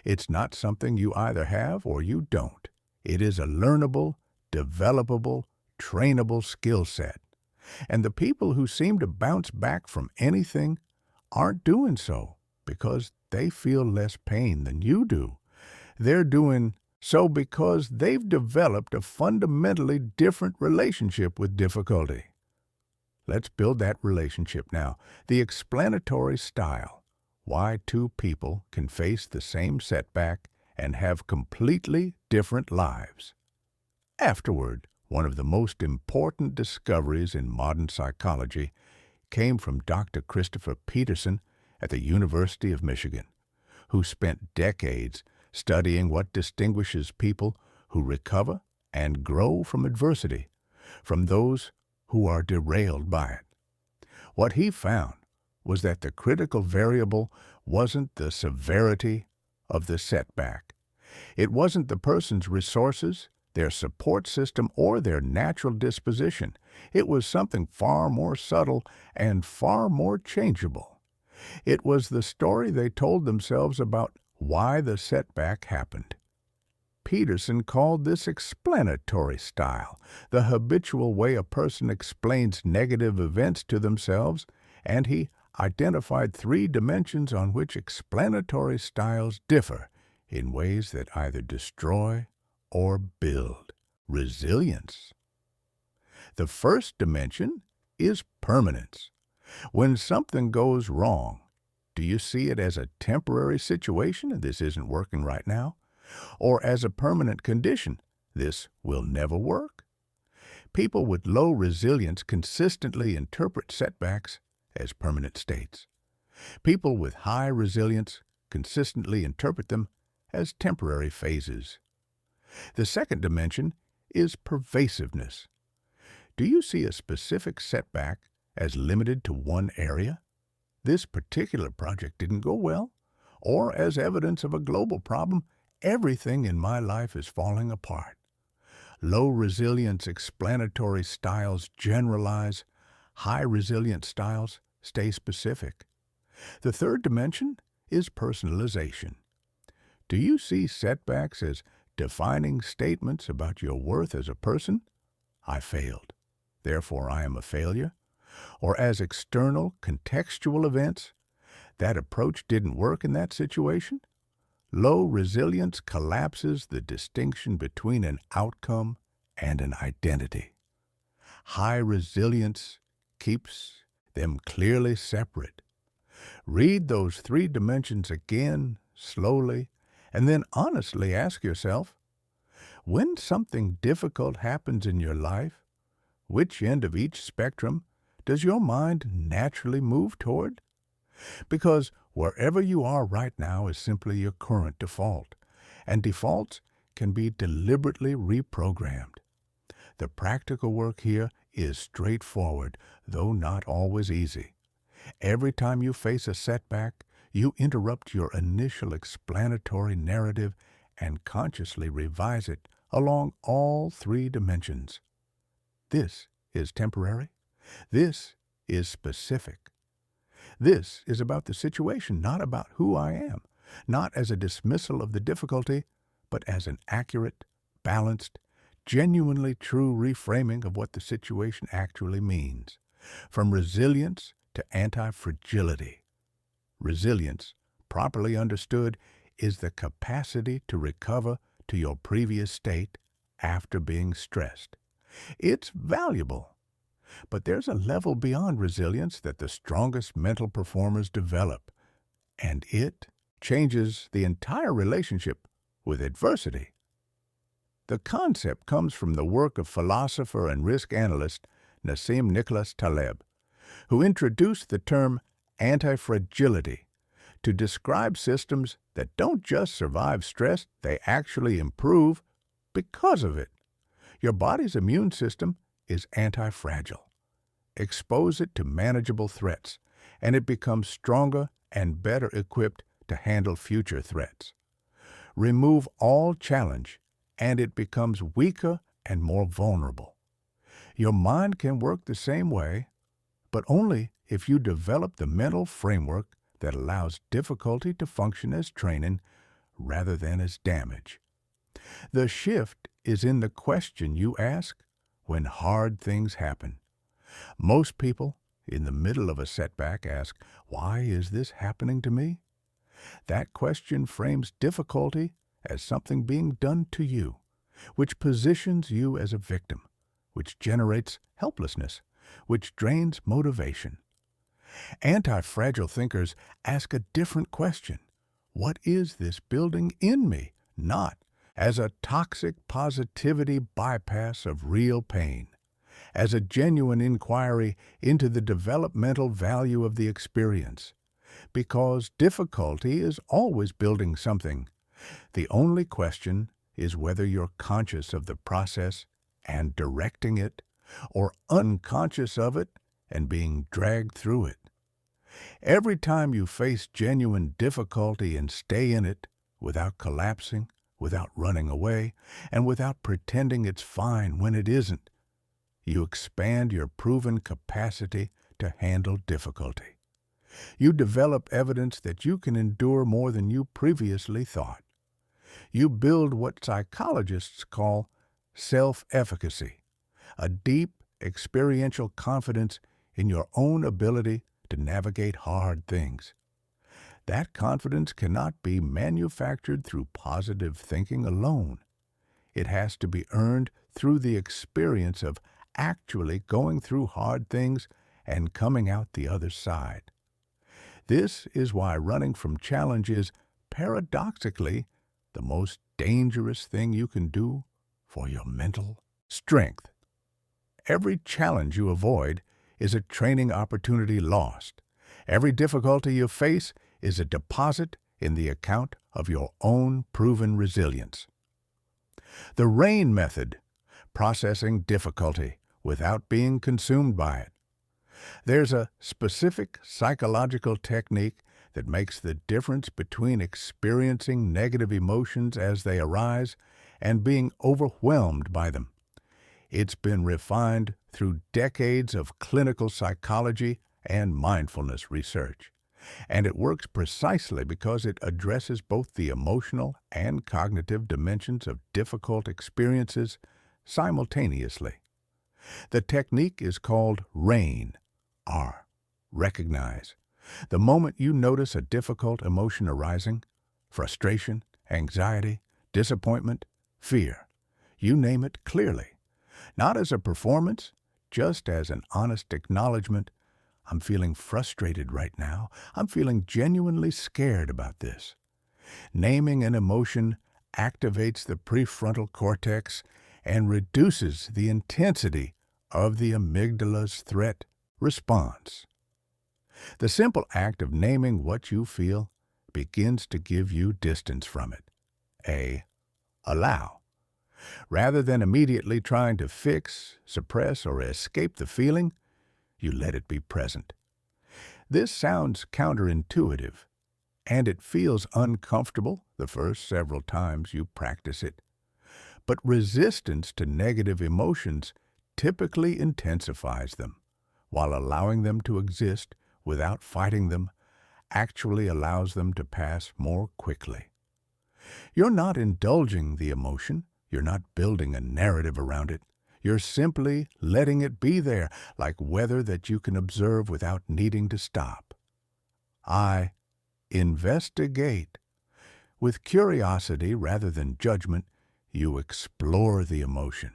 It's not something you either have or you don't. It is a learnable, developable, trainable skill set. And the people who seem to bounce back from anything aren't doing so because they feel less pain than you do. They're doing so because they've developed a fundamentally different relationship with difficulty. Let's build that relationship now. The explanatory style. Why two people can face the same setback and have completely different lives. Afterward, one of the most important discoveries in modern psychology came from Dr. Christopher Peterson at the University of Michigan, who spent decades studying what distinguishes people who recover and grow from adversity from those who are derailed by it. What he found was that the critical variable wasn't the severity of the setback. It wasn't the person's resources, their support system, or their natural disposition. It was something far more subtle and far more changeable. It was the story they told themselves about why the setback happened. Peterson called this explanatory style, the habitual way a person explains negative events to themselves, and he identified 3 dimensions on which explanatory styles differ in ways that either destroy or build. Resilience. The first dimension is permanence. When something goes wrong, do you see it as a temporary situation, this isn't working right now, or as a permanent condition, this will never work? People with low resilience consistently interpret setbacks as permanent states. People with high resilience consistently interpret them as temporary phases. The second dimension is pervasiveness. Do you see a specific setback as limited to one area? This particular project didn't go well, or as evidence of a global problem, everything in my life is falling apart. Low resilience explanatory styles generalize, high resilience styles stay specific. The third dimension is personalization. Do you see setbacks as defining statements about your worth as a person? I failed, therefore I am a failure. Or as external, contextual events? That approach didn't work in that situation? Low resilience collapses the distinction between an outcome and an identity. High resilience keeps them clearly separate. Read those 3 dimensions again, slowly, and then honestly ask yourself, when something difficult happens in your life, which end of each spectrum does your mind naturally move toward? Because wherever you are right now is simply your current default, and defaults can be deliberately reprogrammed. The practical work here is straightforward, though not always easy. Every time you face a setback, you interrupt your initial explanatory narrative and consciously revise it along all 3 dimensions. This is temporary. This is specific. This is about the situation, not about who I am, not as a dismissal of the difficulty, but as an accurate, balanced, genuinely true reframing of what the situation actually means, from resilience to anti-fragility. Resilience, properly understood, is the capacity to recover to your previous state after being stressed. It's valuable, but there's a level beyond resilience that the strongest mental performers develop, and it changes the entire relationship with adversity. The concept comes from the work of philosopher and risk analyst Nassim Nicholas Taleb, who introduced the term anti-fragility to describe systems that don't just survive stress, they actually improve because of it. Your body's immune system is anti-fragile. Expose it to manageable threats, and it becomes stronger and better equipped to handle future threats. Remove all challenge, and it becomes weaker and more vulnerable. Your mind can work the same way, but only if you develop the mental framework that allows difficulty to function as training rather than as damage. The shift is in the question you ask when hard things happen. Most people, in the middle of a setback, ask, "Why is this happening to me?" That question frames difficulty as something being done to you, which positions you as a victim, which generates helplessness, which drains motivation. Anti-fragile thinkers ask a different question. What is this building in me? Not as a toxic positivity bypass of real pain, as a genuine inquiry into the developmental value of the experience. Because difficulty is always building something. The only question is whether you're conscious of the process and directing it, or unconscious of it and being dragged through it. Every time you face genuine difficulty and stay in it, without collapsing, without running away, and without pretending it's fine when it isn't, you expand your proven capacity to handle difficulty. You develop evidence that you can endure more than you previously thought. You build what psychologists call self-efficacy, a deep, experiential confidence in your own ability to navigate hard things. That confidence cannot be manufactured through positive thinking alone. It has to be earned through the experience of actually going through hard things and coming out the other side. This is why running from challenge is, paradoxically, the most dangerous thing you can do for your mental strength. Every challenge you avoid is a training opportunity lost. Every difficulty you face is a deposit in the account of your own proven resilience. The RAIN method, processing difficulty without being consumed by it. There's a specific psychological technique that makes the difference between experiencing negative emotions as they arise and being overwhelmed by them. It's been refined through decades of clinical psychology and mindfulness research, and it works precisely because it addresses both the emotional and cognitive dimensions of difficult experiences simultaneously. The technique is called RAIN, R, recognize. The moment you notice a difficult emotion arising, frustration, anxiety, disappointment, fear, you name it clearly. Not as a performance, just as an honest acknowledgement. I'm feeling frustrated right now. I'm feeling genuinely scared about this. Naming an emotion activates the prefrontal cortex and reduces the intensity of the amygdala's threat response. The simple act of naming what you feel begins to give you distance from it. Allow. Rather than immediately trying to fix, suppress, or escape the feeling, you let it be present. This sounds counterintuitive, and it feels uncomfortable the first several times you practice it. But resistance to negative emotions typically intensifies them, while allowing them to exist without fighting them actually allows them to pass more quickly. You're not indulging the emotion, You're not building a narrative around it. You're simply letting it be there, like weather that you can observe without needing to stop. I investigate. With curiosity rather than judgment, you explore the emotion.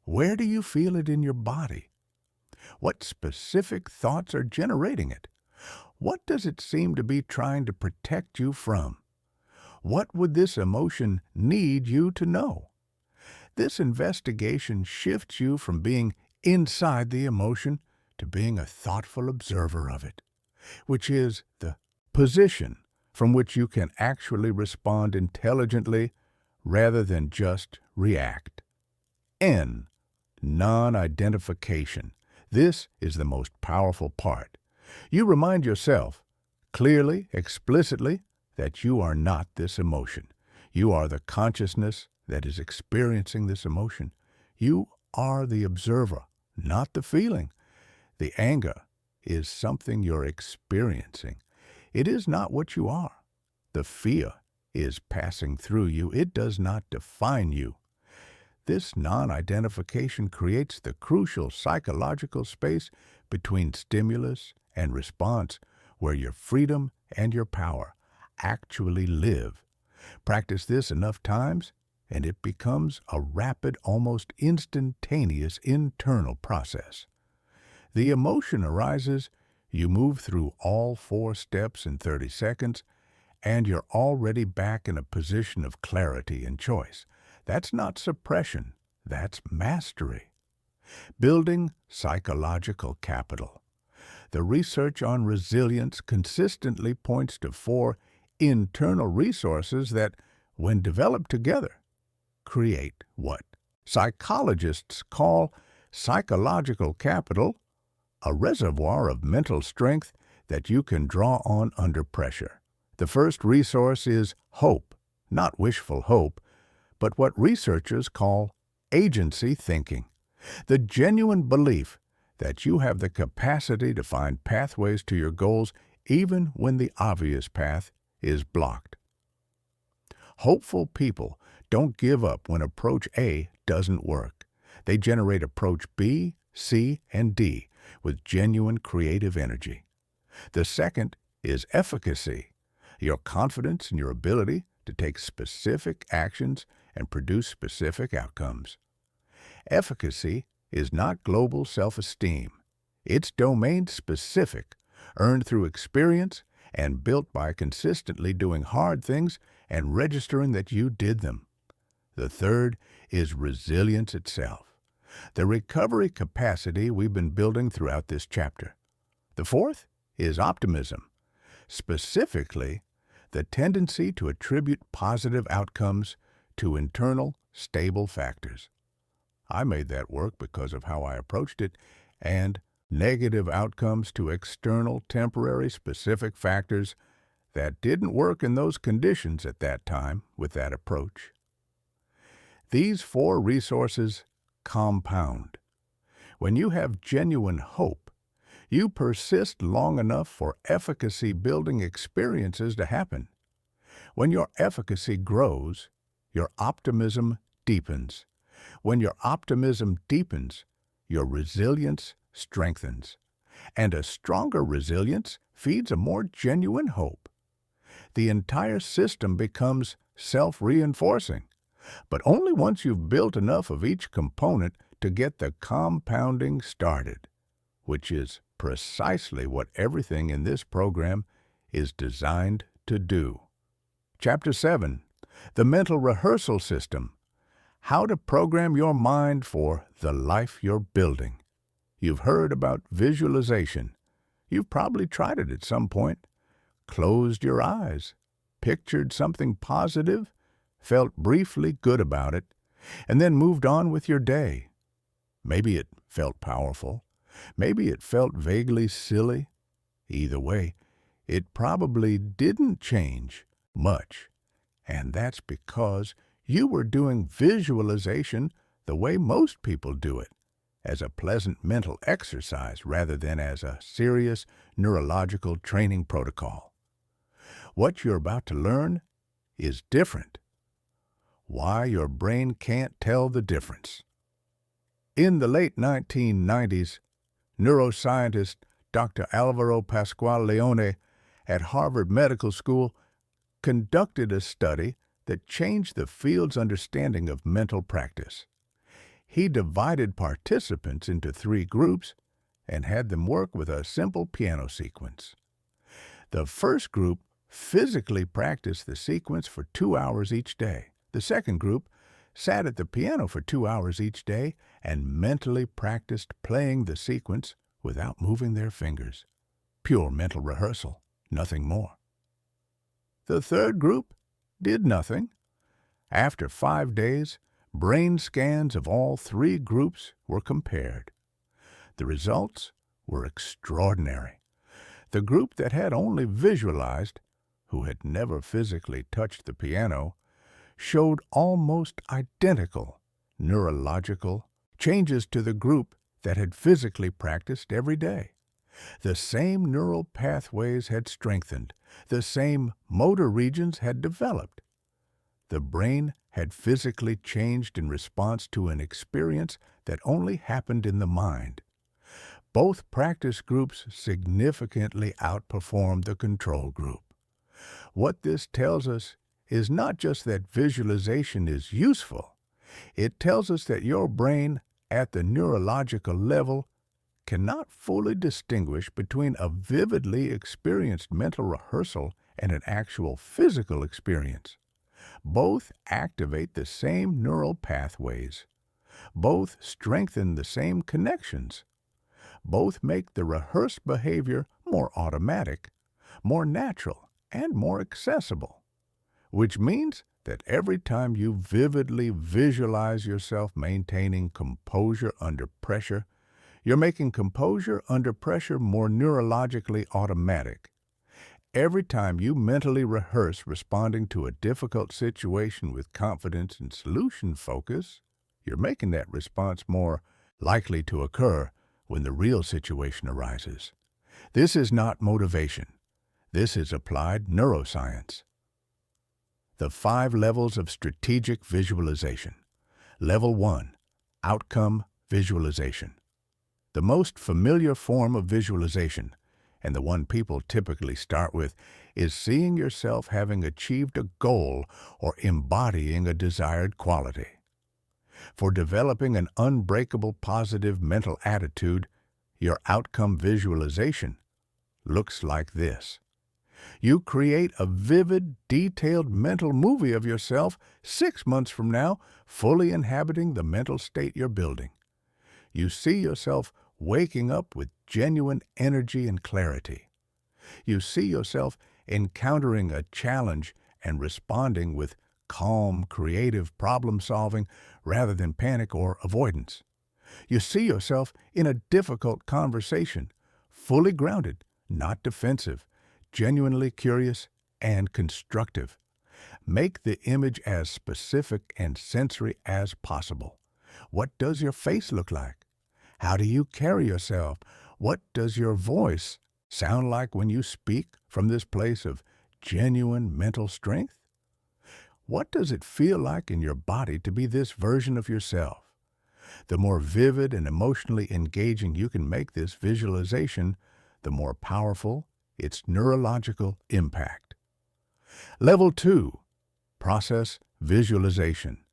Where do you feel it in your body? What specific thoughts are generating it? What does it seem to be trying to protect you from? What would this emotion need you to know? This investigation shifts you from being inside the emotion to being a thoughtful observer of it, which is the position from which you can actually respond intelligently rather than just react. N. Non-identification. This is the most powerful part. You remind yourself, clearly, explicitly, that you are not this emotion. You are the consciousness that is experiencing this emotion. You are the observer, not the feeling. The anger is something you're experiencing. It is not what you are. The fear is passing through you. It does not define you. This non-identification creates the crucial psychological space between stimulus and response, where your freedom and your power actually live. Practice this enough times, and it becomes a rapid, almost instantaneous internal process. The emotion arises, you move through all 4 steps in 30 seconds, and you're already back in a position of clarity and choice. That's not suppression, that's mastery. Building psychological capital. The research on resilience consistently points to 4 internal resources that, when developed together, create what psychologists call psychological capital, a reservoir of mental strength that you can draw on under pressure. The first resource is hope, not wishful hope, but what researchers call agency thinking, the genuine belief that you have the capacity to find pathways to your goals even when the obvious path is blocked. Hopeful people don't give up when approach A doesn't work. They generate approach B, C, and D with genuine creative energy. The second is efficacy, your confidence in your ability to take specific actions and produce specific outcomes. Efficacy is not global self-esteem. It's domain-specific, earned through experience and built by consistently doing hard things and registering that you did them. The third is resilience itself, the recovery capacity we've been building throughout this chapter. The fourth is optimism, specifically the tendency to attribute positive outcomes to internal, stable factors. I made that work because of how I approached it, and negative outcomes to external, temporary, specific factors that didn't work in those conditions at that time with that approach. These 4 resources compound. When you have genuine hope, you persist long enough for efficacy-building experiences to happen. When your efficacy grows, your optimism deepens. When your optimism deepens, your resilience strengthens. And a stronger resilience feeds a more genuine hope. The entire system becomes self-reinforcing, but only once you've built enough of each component to get the compounding started, which is precisely what everything in this program is designed to do. Chapter 7, The Mental Rehearsal System, How to Program Your Mind for the Life You're Building. You've heard about visualization. You've probably tried it at some point. Closed your eyes, pictured something positive, felt briefly good about it, and then moved on with your day. Maybe it felt powerful. Maybe it felt vaguely silly. Either way, it probably didn't change much. And that's because you were doing visualization the way most people do it, as a pleasant mental exercise rather than as a serious neurological training protocol. What you're about to learn is different. Why your brain can't tell the difference. In the late 1990s, neuroscientist Dr. Alvaro Pascual Leone at Harvard Medical School conducted a study that changed the field's understanding of mental practice. He divided participants into 3 groups and had them work with a simple piano sequence. The first group physically practiced the sequence for 2 hours each day. The second group sat at the piano for 2 hours each day and mentally practiced playing the sequence without moving their fingers. Pure mental rehearsal, nothing more. The third group did nothing. After 5 days, brain scans of all 3 groups were compared. The results were extraordinary. The group that had only visualized, who had never physically touched the piano, showed almost identical neurological changes to the group that had physically practiced every day. The same neural pathways had strengthened. The same motor regions had developed. The brain had physically changed in response to an experience that only happened in the mind. Both practice groups significantly outperformed the control group. What this tells us is not just that visualization is useful. It tells us that your brain, at the neurological level, cannot fully distinguish between a vividly experienced mental rehearsal and an actual physical experience. Both activate the same neural pathways. Both strengthen the same connections. Both make the rehearsed behavior more automatic, more natural, and more accessible, which means that every time you vividly visualize yourself maintaining composure under pressure, you're making composure under pressure more neurologically automatic. Every time you mentally rehearse responding to a difficult situation with confidence and solution focus, you're making that response more likely to occur when the real situation arises. This is not motivation. This is applied neuroscience. The 5 levels of strategic visualization. Level 1, outcome visualization. The most familiar form of visualization, and the one people typically start with, is seeing yourself having achieved a goal or embodying a desired quality. For developing an unbreakable positive mental attitude, your outcome visualization looks like this. You create a vivid, detailed mental movie of yourself 6 months from now, fully inhabiting the mental state you're building. You see yourself waking up with genuine energy and clarity. You see yourself encountering a challenge and responding with calm, creative problem-solving rather than panic or avoidance. You see yourself in a difficult conversation, fully grounded, not defensive, genuinely curious, and constructive. Make the image as specific and sensory as possible. What does your face look like? How do you carry yourself? What does your voice sound like when you speak from this place of genuine mental strength? What does it feel like in your body to be this version of yourself? The more vivid and emotionally engaging you can make this visualization, the more powerful its neurological impact. Level 2, process visualization.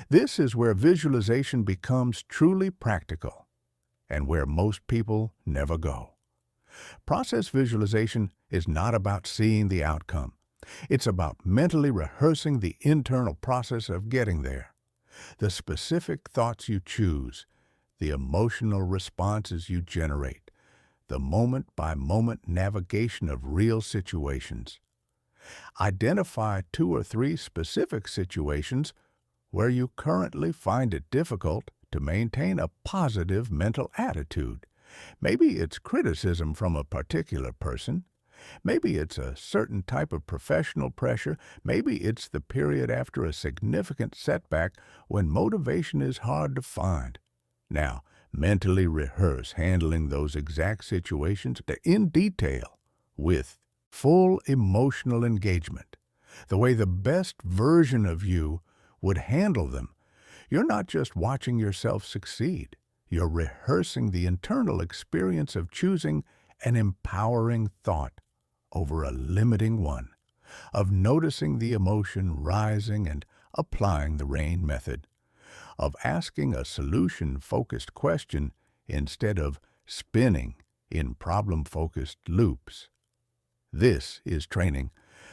This is where visualization becomes truly practical and where most people never go. Process visualization is not about seeing the outcome. It's about mentally rehearsing the internal process of getting there. The specific thoughts you choose, the emotional responses you generate, the moment-by-moment navigation of real situations. Identify 2 or 3 specific situations where you currently find it difficult to maintain a positive mental attitude. Maybe it's criticism from a particular person. Maybe it's a certain type of professional pressure. Maybe it's the period after a significant setback when motivation is hard to find. Now, mentally rehearse handling those exact situations in detail with full emotional engagement, the way the best version of you would handle them. You're not just watching yourself succeed. You're rehearsing the internal experience of choosing an empowering thought over a limiting one, of noticing the emotion rising and applying the RAIN method, of asking a solution-focused question instead of spinning in problem-focused loops. This is training.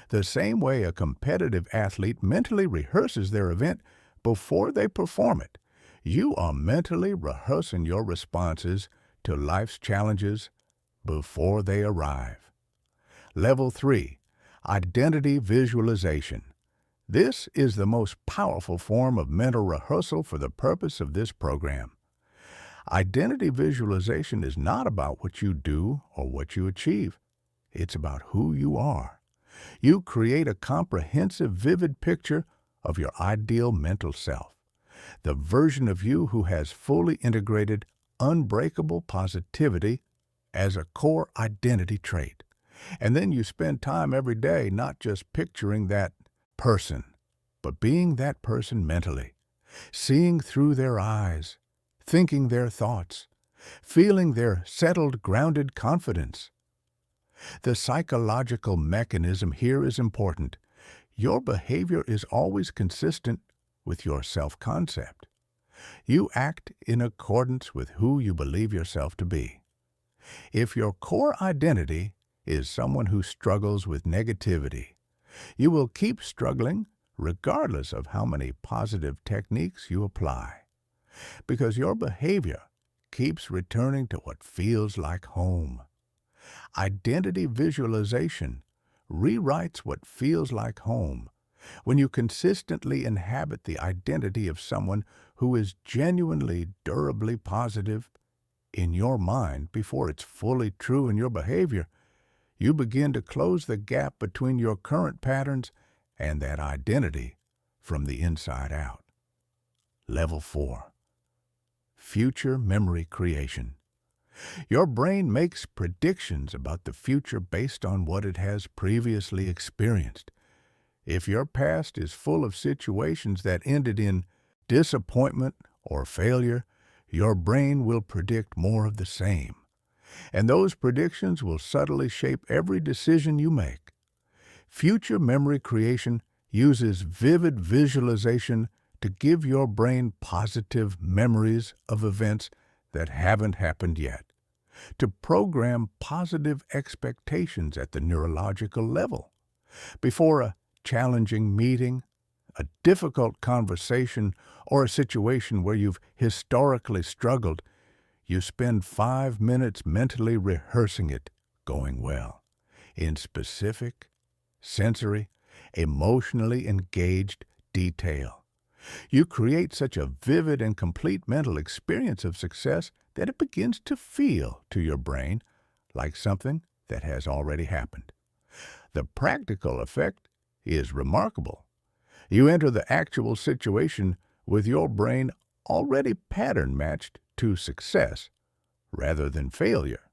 The same way a competitive athlete mentally rehearses their event before they perform it, you are mentally rehearsing your responses to life's challenges before they arrive. Level 3. Identity visualization. This is the most powerful form of mental rehearsal for the purpose of this program. Identity visualization is not about what you do or what you achieve. It's about who you are. You create a comprehensive, vivid picture of your ideal mental self, the version of you who has fully integrated unbreakable positivity as a core identity trait. And then you spend time every day not just picturing that person, but being that person mentally, seeing through their eyes, thinking their thoughts, feeling their settled, grounded confidence. The psychological mechanism here is important. Your behavior is always consistent with your self-concept. You act in accordance with who you believe yourself to be. If your core identity is someone who struggles with negativity, you will keep struggling regardless of how many positive techniques you apply, because your behavior keeps returning to what feels like home. Identity visualization rewrites what feels like home when you consistently inhabit the identity of someone who is genuinely, durably positive in your mind before it's fully true in your behavior. You begin to close the gap between your current patterns and that identity from the inside out. Level 4. Future memory creation. Your brain makes predictions about the future based on what it has previously experienced. If your past is full of situations that ended in disappointment or failure, your brain will predict more of the same. And those predictions will subtly shape every decision you make. Future memory creation uses vivid visualization to give your brain positive memories of events that haven't happened yet, to program positive expectations at the neurological level. Before a challenging meeting, a difficult conversation, or a situation where you've historically struggled, you spend 5 minutes mentally rehearsing it going well, in specific, sensory, emotionally engaged detail. You create such a vivid and complete mental experience of success that it begins to feel to your brain like something that has already happened. The practical effect is remarkable. You enter the actual situation with your brain already pattern matched to success rather than failure.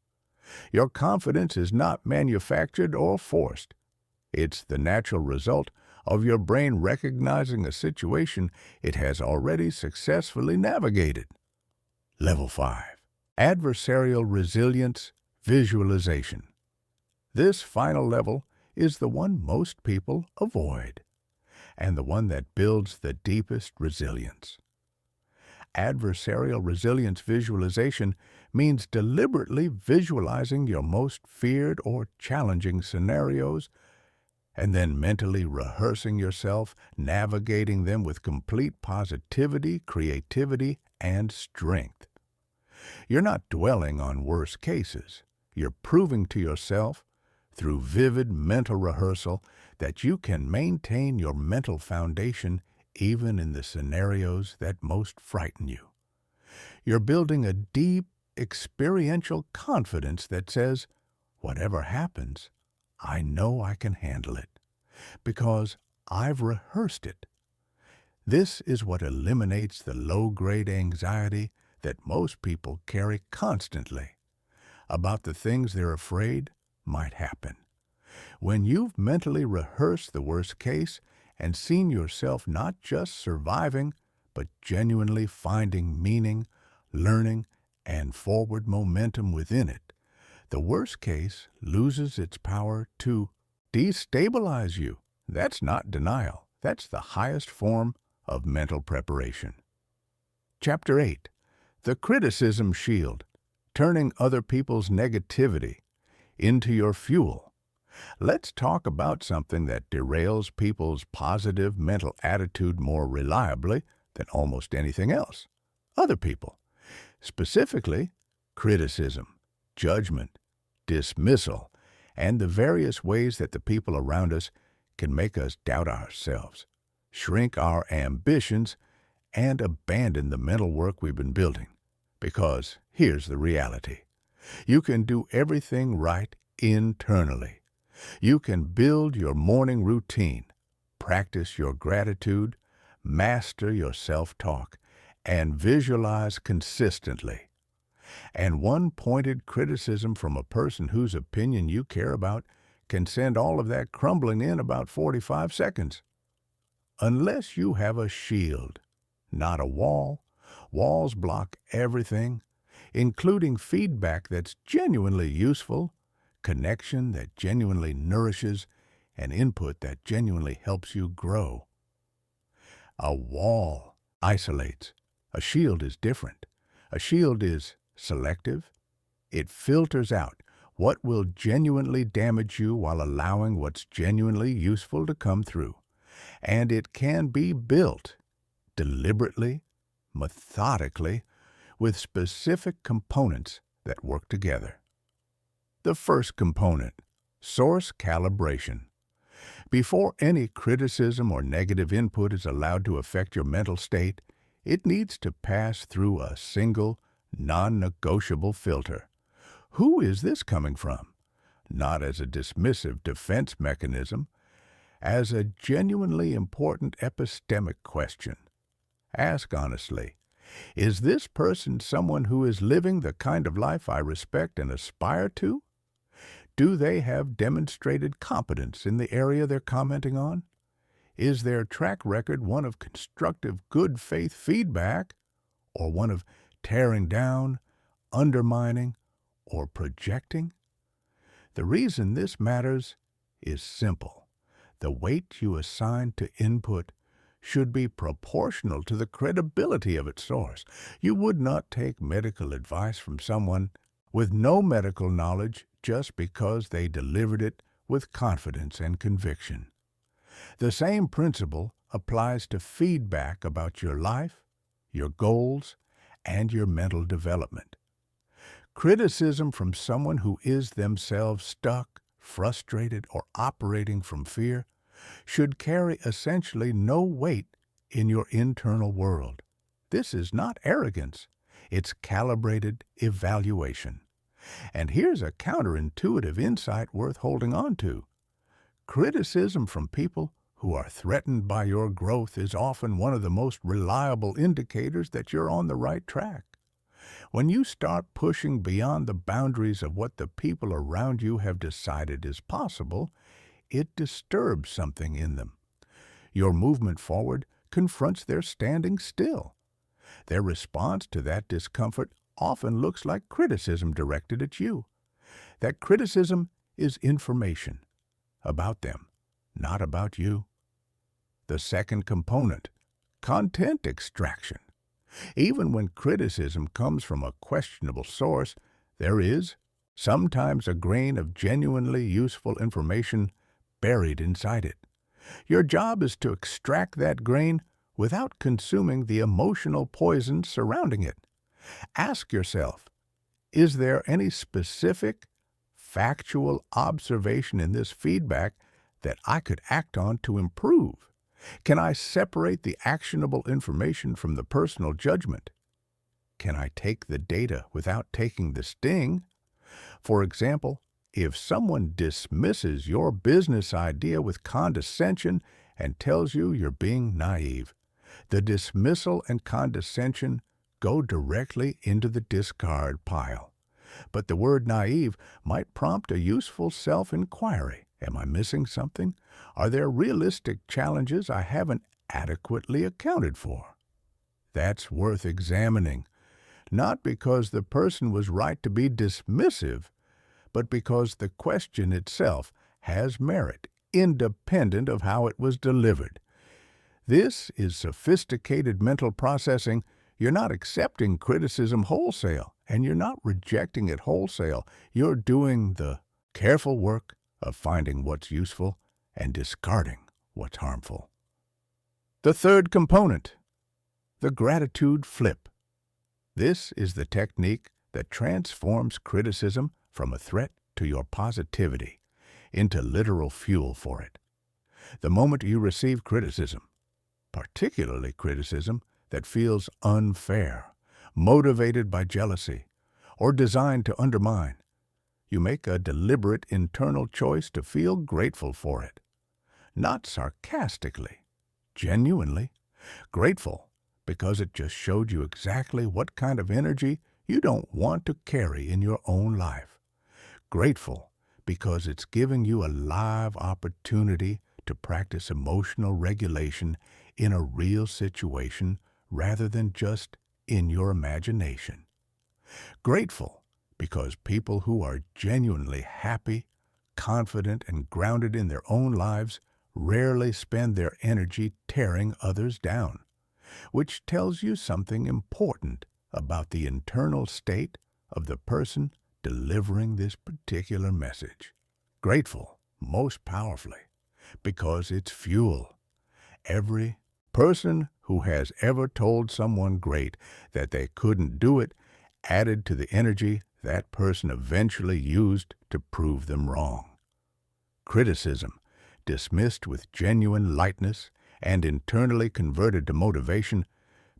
Your confidence is not manufactured or forced. It's the natural result of your brain recognizing a situation it has already successfully navigated. Level 5. Adversarial resilience visualization. This final level is the one most people avoid, and the one that builds the deepest resilience. Adversarial resilience visualization means deliberately visualizing your most feared or challenging scenarios and then mentally rehearsing yourself navigating them with complete positivity, creativity, and strength. You're not dwelling on worst cases. You're proving to yourself, through vivid mental rehearsal, that you can maintain your mental foundation even in the scenarios that most frighten you. You're building a deep, experiential confidence that says, whatever happens, I know I can handle it, because I've rehearsed it. This is what eliminates the low-grade anxiety that most people carry constantly about the things they're afraid might happen. When you've mentally rehearsed the worst case and seen yourself not just surviving, but genuinely finding meaning, learning, and forward momentum within it, the worst case loses its power to destabilize you. That's not denial. That's the highest form of mental preparation. Chapter 8. The Criticism Shield. Turning other people's negativity into your fuel. Let's talk about something that derails people's positive mental attitude more reliably than almost anything else. Other people. Specifically, criticism, judgment, dismissal, and the various ways that the people around us can make us doubt ourselves, shrink our ambitions, and abandon the mental work we've been building. Because here's the reality. You can do everything right internally. You can build your morning routine, practice your gratitude, master your self-talk, and visualize consistently. And one pointed criticism from a person whose opinion you care about can send all of that crumbling in about 45 seconds. Unless you have a shield, not a wall. Walls block everything, including feedback that's genuinely useful, connection that genuinely nourishes, and input that genuinely helps you grow. A wall isolates. A shield is different. A shield is selective. It filters out what will genuinely damage you while allowing what's genuinely useful to come through. And it can be built deliberately, methodically, with specific components that work together. The first component, source calibration. Before any criticism or negative input is allowed to affect your mental state, it needs to pass through a single, non-negotiable filter. Who is this coming from? Not as a dismissive defense mechanism, as a genuinely important epistemic question. Ask honestly, is this person someone who is living the kind of life I respect and aspire to? Do they have demonstrated competence in the area they're commenting on? Is their track record one of constructive good faith feedback, or one of tearing down, undermining, or projecting? The reason this matters is simple. The weight you assign to input should be proportional to the credibility of its source. You would not take medical advice from someone with no medical knowledge just because they delivered it with confidence and conviction. The same principle applies to feedback about your life, your goals, and your mental development. Criticism from someone who is themselves stuck, frustrated, or operating from fear should carry essentially no weight in your internal world. This is not arrogance. It's calibrated evaluation. And here's a counterintuitive insight worth holding on to. Criticism from people who are threatened by your growth is often one of the most reliable indicators that you're on the right track. When you start pushing beyond the boundaries of what the people around you have decided is possible, it disturbs something in them. Your movement forward confronts their standing still. Their response to that discomfort often looks like criticism directed at you. That criticism is information about them, not about you. The second component, content extraction. Even when criticism comes from a questionable source, there is sometimes a grain of genuinely useful information buried inside it. Your job is to extract that grain without consuming the emotional poison surrounding it. Ask yourself, is there any specific, factual observation in this feedback that I could act on to improve? Can I separate the actionable information from the personal judgment? Can I take the data without taking the sting? For example, if someone dismisses your business idea with condescension and tells you you're being naive, the dismissal and condescension go directly into the discard pile. But the word naive might prompt a useful self-inquiry. Am I missing something? Are there realistic challenges I haven't adequately accounted for? That's worth examining, not because the person was right to be dismissive, but because the question itself has merit, independent of how it was delivered. This is sophisticated mental processing. You're not accepting criticism wholesale, and you're not rejecting it wholesale. You're doing the careful work of finding what's useful and discarding what's harmful. The third component, the gratitude flip. This is the technique that transforms criticism from a threat to your positivity into literal fuel for it. The moment you receive criticism, particularly criticism that feels unfair, motivated by jealousy, or designed to undermine, you make a deliberate internal choice to feel grateful for it. Not sarcastically, genuinely grateful, because it just showed you exactly what kind of energy you don't want to carry in your own life. Grateful because it's giving you a live opportunity to practice emotional regulation in a real situation rather than just in your imagination. Grateful because people who are genuinely happy, confident, and grounded in their own lives rarely spend their energy tearing others down, which tells you something important about the internal state of the person delivering this particular message. Grateful, most powerfully, because it's fuel. Every person who has ever told someone great that they couldn't do it added to the energy that person eventually used to prove them wrong. Criticism, dismissed with genuine lightness and internally converted to motivation,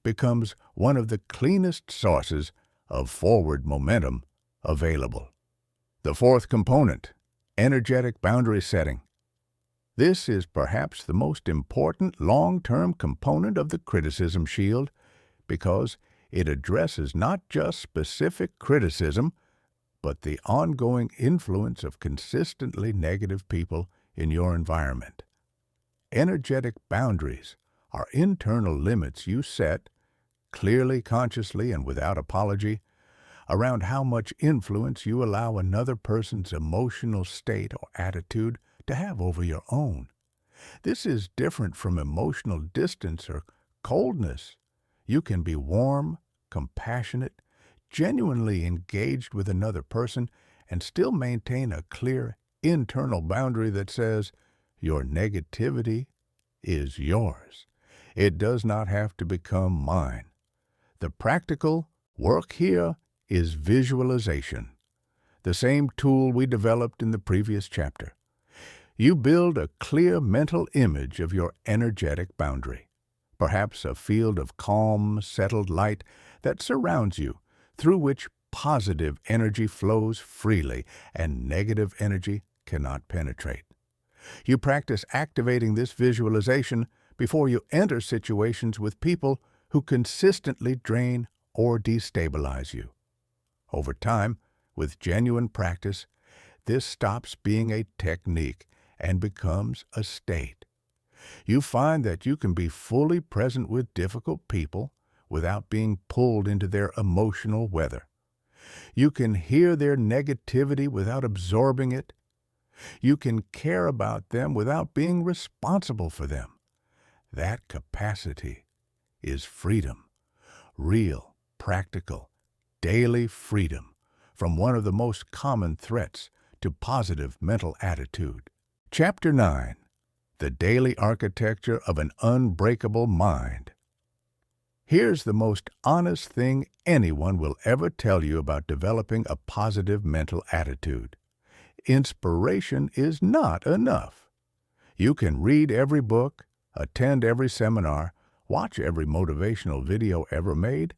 becomes one of the cleanest sources of forward momentum available. The fourth component, energetic boundary setting. This is perhaps the most important long-term component of the criticism shield because it addresses not just specific criticism, but the ongoing influence of consistently negative people in your environment. Energetic boundaries are internal limits you set, clearly, consciously, and without apology, around how much influence you allow another person's emotional state or attitude to have over your own. This is different from emotional distance or coldness. You can be warm, compassionate, genuinely engaged with another person and still maintain a clear internal boundary that says your negativity is yours. It does not have to become mine. The practical work here is visualization, the same tool we developed in the previous chapter. You build a clear mental image of your energetic boundary, perhaps a field of calm, settled light that surrounds you, through which positive energy flows freely and negative energy cannot penetrate. You practice activating this visualization before you enter situations with people who consistently drain or destabilize you. Over time, with genuine practice, this stops being a technique and becomes a state. You find that you can be fully present with difficult people without being pulled into their emotional weather. You can hear their negativity without absorbing it. You can care about them without being responsible for them. That capacity is freedom, real, practical, daily freedom from one of the most common threats to positive mental attitude. Chapter 9, The Daily Architecture of an Unbreakable Mind. Here's the most honest thing anyone will ever tell you about developing a positive mental attitude. Inspiration is not enough. You can read every book, attend every seminar, watch every motivational video ever made,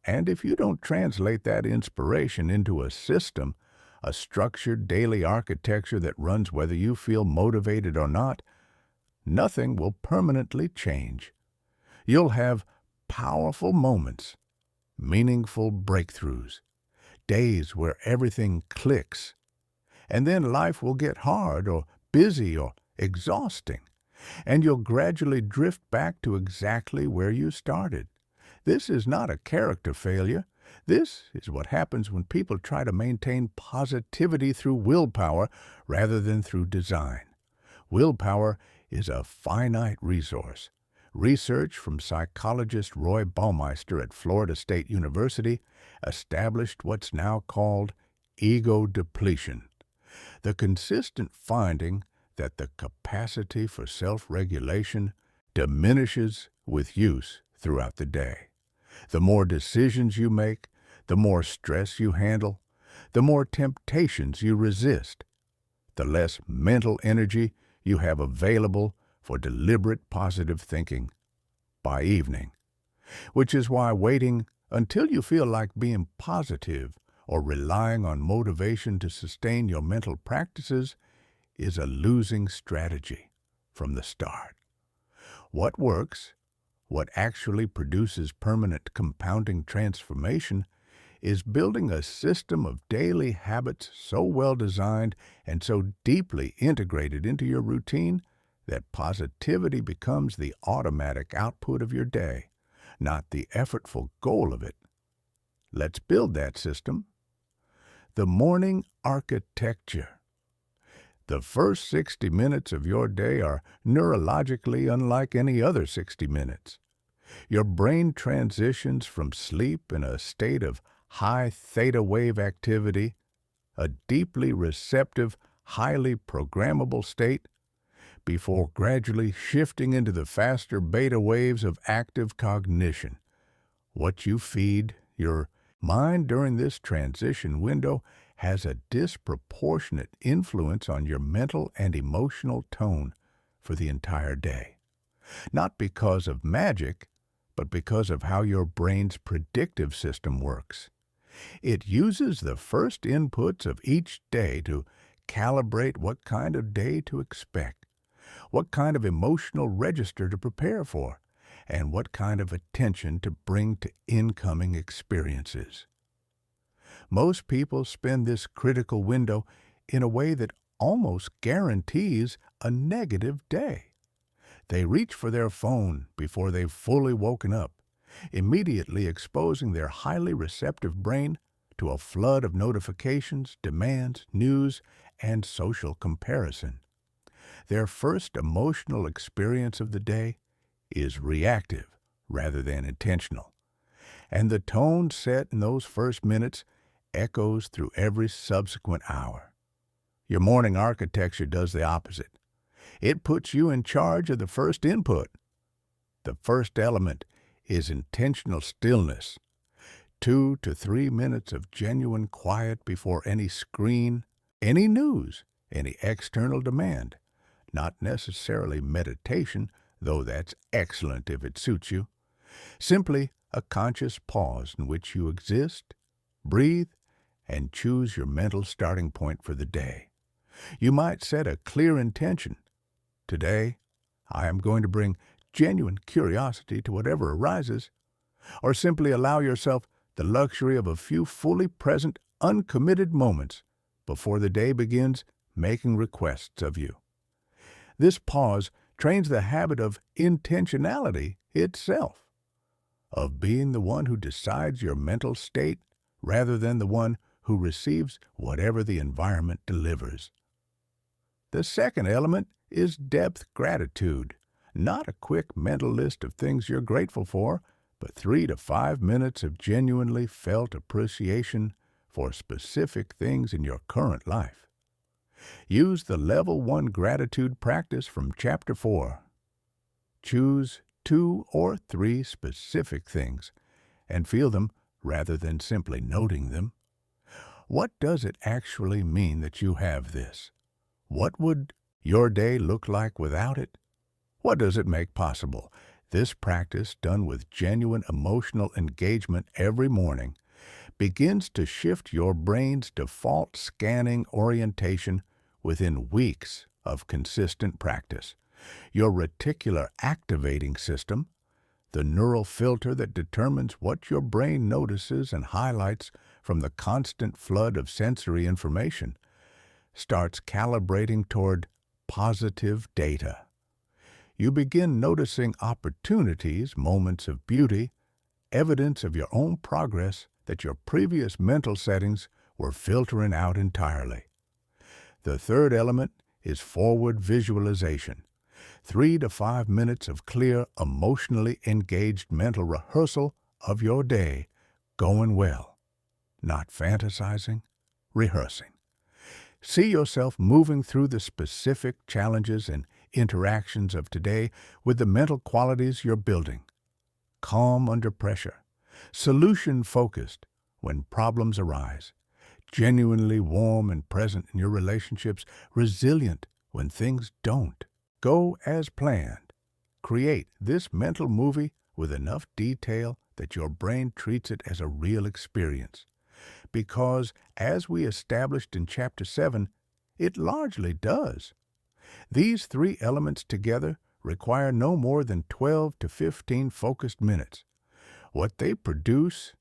and if you don't translate that inspiration into a system, a structured daily architecture that runs whether you feel motivated or not, nothing will permanently change. You'll have powerful moments, meaningful breakthroughs, days where everything clicks, and then life will get hard or busy or exhausting, and you'll gradually drift back to exactly where you started. This is not a character failure. This is what happens when people try to maintain positivity through willpower rather than through design. Willpower is a finite resource. Research from psychologist Roy Baumeister at Florida State University established what's now called ego depletion, the consistent finding that the capacity for self-regulation diminishes with use throughout the day. The more decisions you make, the more stress you handle, the more temptations you resist, the less mental energy you have available for deliberate positive thinking by evening, which is why waiting until you feel like being positive or relying on motivation to sustain your mental practices is a losing strategy from the start. What works, what actually produces permanent compounding transformation, is building a system of daily habits so well designed and so deeply integrated into your routine that positivity becomes the automatic output of your day, not the effortful goal of it. Let's build that system. The morning architecture. The first 60 minutes of your day are neurologically unlike any other 60 minutes. Your brain transitions from sleep in a state of high theta wave activity, a deeply receptive, highly programmable state, before gradually shifting into the faster beta waves of active cognition. What you feed your mind during this transition window has a disproportionate influence on your mental and emotional tone for the entire day. Not because of magic, but because of how your brain's predictive system works. It uses the first inputs of each day to calibrate what kind of day to expect, what kind of emotional register to prepare for, and what kind of attention to bring to incoming experiences. Most people spend this critical window in a way that almost guarantees a negative day. They reach for their phone before they've fully woken up, immediately exposing their highly receptive brain to a flood of notifications, demands, news, and social comparison. Their first emotional experience of the day is reactive rather than intentional, and the tone set in those first minutes echoes through every subsequent hour. Your morning architecture does the opposite. It puts you in charge of the first input. The first element is intentional stillness, 2 to 3 minutes of genuine quiet before any screen, any news, any external demand. Not necessarily meditation, though that's excellent if it suits you. Simply a conscious pause in which you exist, breathe, and choose your mental starting point for the day. You might set a clear intention. Today, I am going to bring genuine curiosity to whatever arises, or simply allow yourself the luxury of a few fully present, uncommitted moments before the day begins making requests of you. This pause trains the habit of intentionality itself, of being the one who decides your mental state rather than the one who receives whatever the environment delivers. The second element is depth gratitude, not a quick mental list of things you're grateful for, but 3 to 5 minutes of genuinely felt appreciation for specific things in your current life. Use the Level 1 gratitude practice from Chapter 4. Choose 2 or 3 specific things and feel them rather than simply noting them. What does it actually mean that you have this? What would your day look like without it? What does it make possible? This practice, done with genuine emotional engagement every morning, begins to shift your brain's default scanning orientation within weeks of consistent practice. Your reticular activating system, the neural filter that determines what your brain notices and highlights from the constant flood of sensory information, starts calibrating toward positive data. You begin noticing opportunities, moments of beauty, evidence of your own progress that your previous mental settings were filtering out entirely. The third element is forward visualization. 3 to 5 minutes of clear, emotionally engaged mental rehearsal of your day going well. Not fantasizing, rehearsing. See yourself moving through the specific challenges and interactions of today with the mental qualities you're building. Calm under pressure, solution-focused when problems arise, genuinely warm and present in your relationships, resilient when things don't go as planned. Create this mental movie with enough detail that your brain treats it as a real experience. Because, as we established in Chapter 7, it largely does. These three elements together require no more than 12 to 15 focused minutes. What they produce?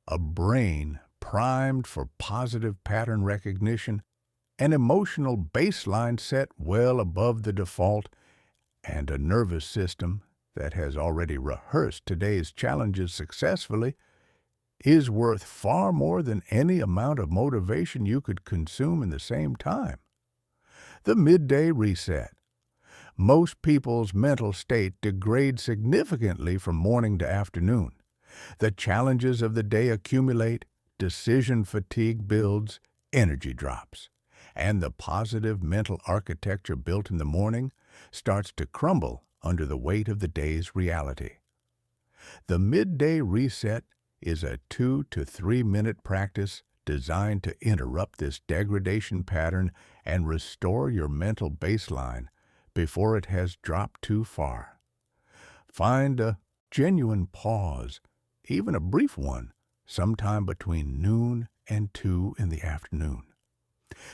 A brain primed for positive pattern recognition, an emotional baseline set well above the default, and a nervous system that has already rehearsed today's challenges successfully is worth far more than any amount of motivation you could consume in the same time. The midday reset. Most people's mental state degrades significantly from morning to afternoon. The challenges of the day accumulate, decision fatigue builds, energy drops, and the positive mental architecture built in the morning starts to crumble under the weight of the day's reality. The midday reset is a 2 to 3 minute practice designed to interrupt this degradation pattern and restore your mental baseline before it has dropped too far. Find a genuine pause, even a brief one, sometime between noon and 2 in the afternoon.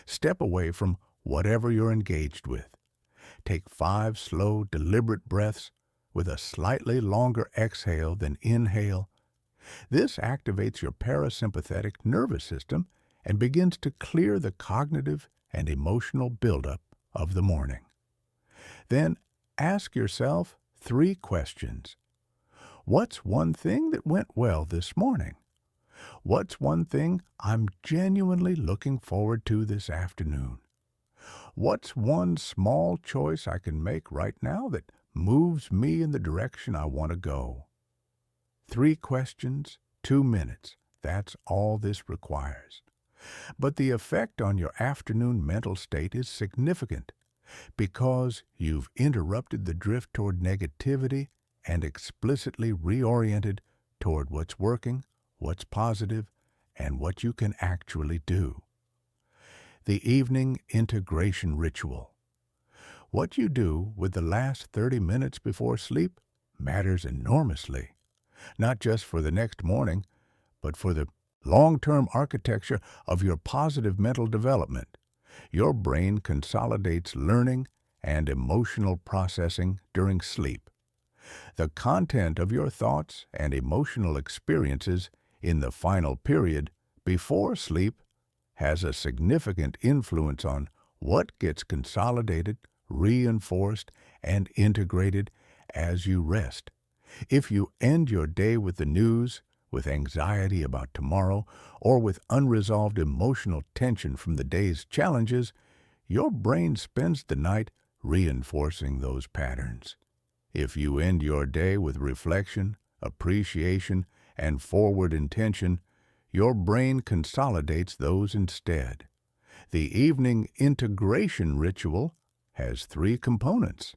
Step away from whatever you're engaged with. Take 5 slow, deliberate breaths with a slightly longer exhale than inhale. This activates your parasympathetic nervous system and begins to clear the cognitive and emotional buildup of the morning. Then ask yourself 3 questions. What's one thing that went well this morning? What's one thing I'm genuinely looking forward to this afternoon? What's one small choice I can make right now that moves me in the direction I want to go? 3 questions, 2 minutes. That's all this requires. But the effect on your afternoon mental state is significant because you've interrupted the drift toward negativity and explicitly reoriented toward what's working, what's positive, and what you can actually do. The evening integration ritual. What you do with the last 30 minutes before sleep matters enormously, not just for the next morning, but for the long-term architecture of your positive mental development. Your brain consolidates learning and emotional processing during sleep. The content of your thoughts and emotional experiences in the final period before sleep has a significant influence on what gets consolidated, reinforced, and integrated as you rest. If you end your day with the news, with anxiety about tomorrow, or with unresolved emotional tension from the day's challenges, your brain spends the night reinforcing those patterns. If you end your day with reflection, appreciation, and forward intention, your brain consolidates those instead. The evening integration ritual has 3 components.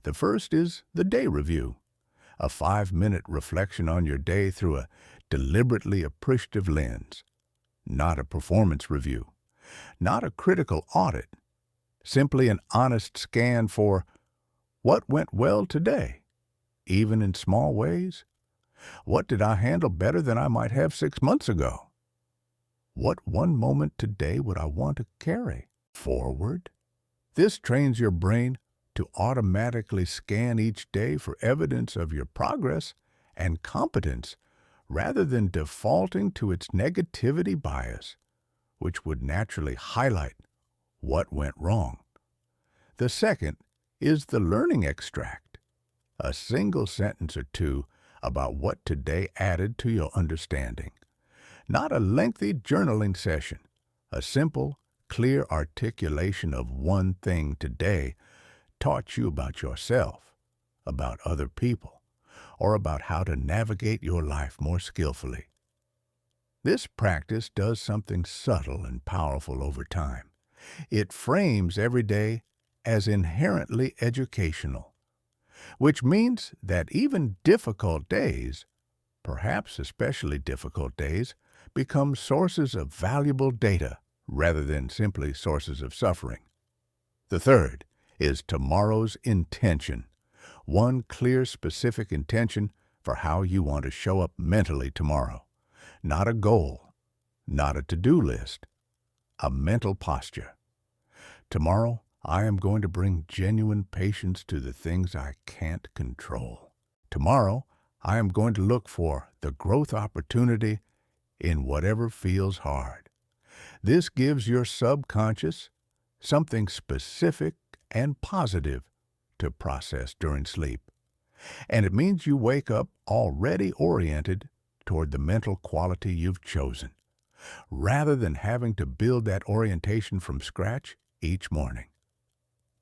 The first is the day review, a 5-minute reflection on your day through a deliberately appreciative lens, not a performance review, not a critical audit, simply an honest scan for what went well today, even in small ways. What did I handle better than I might have 6 months ago? What one moment today would I want to carry forward? This trains your brain to automatically scan each day for evidence of your progress and competence rather than defaulting to its negativity bias, which would naturally highlight what went wrong. The second is the learning extract, a single sentence or two about what today added to your understanding. Not a lengthy journaling session, a simple, clear articulation of one thing today taught you about yourself, about other people, or about how to navigate your life more skillfully. This practice does something subtle and powerful over time. It frames every day as inherently educational, which means that even difficult days, perhaps especially difficult days, become sources of valuable data rather than simply sources of suffering. The third is tomorrow's intention. One clear, specific intention for how you want to show up mentally tomorrow. Not a goal, not a to-do list, a mental posture. Tomorrow, I am going to bring genuine patience to the things I can't control. Tomorrow, I am going to look for the growth opportunity in whatever feels hard. This gives your subconscious something specific and positive to process during sleep. And it means you wake up already oriented toward the mental quality you've chosen, rather than having to build that orientation from scratch each morning.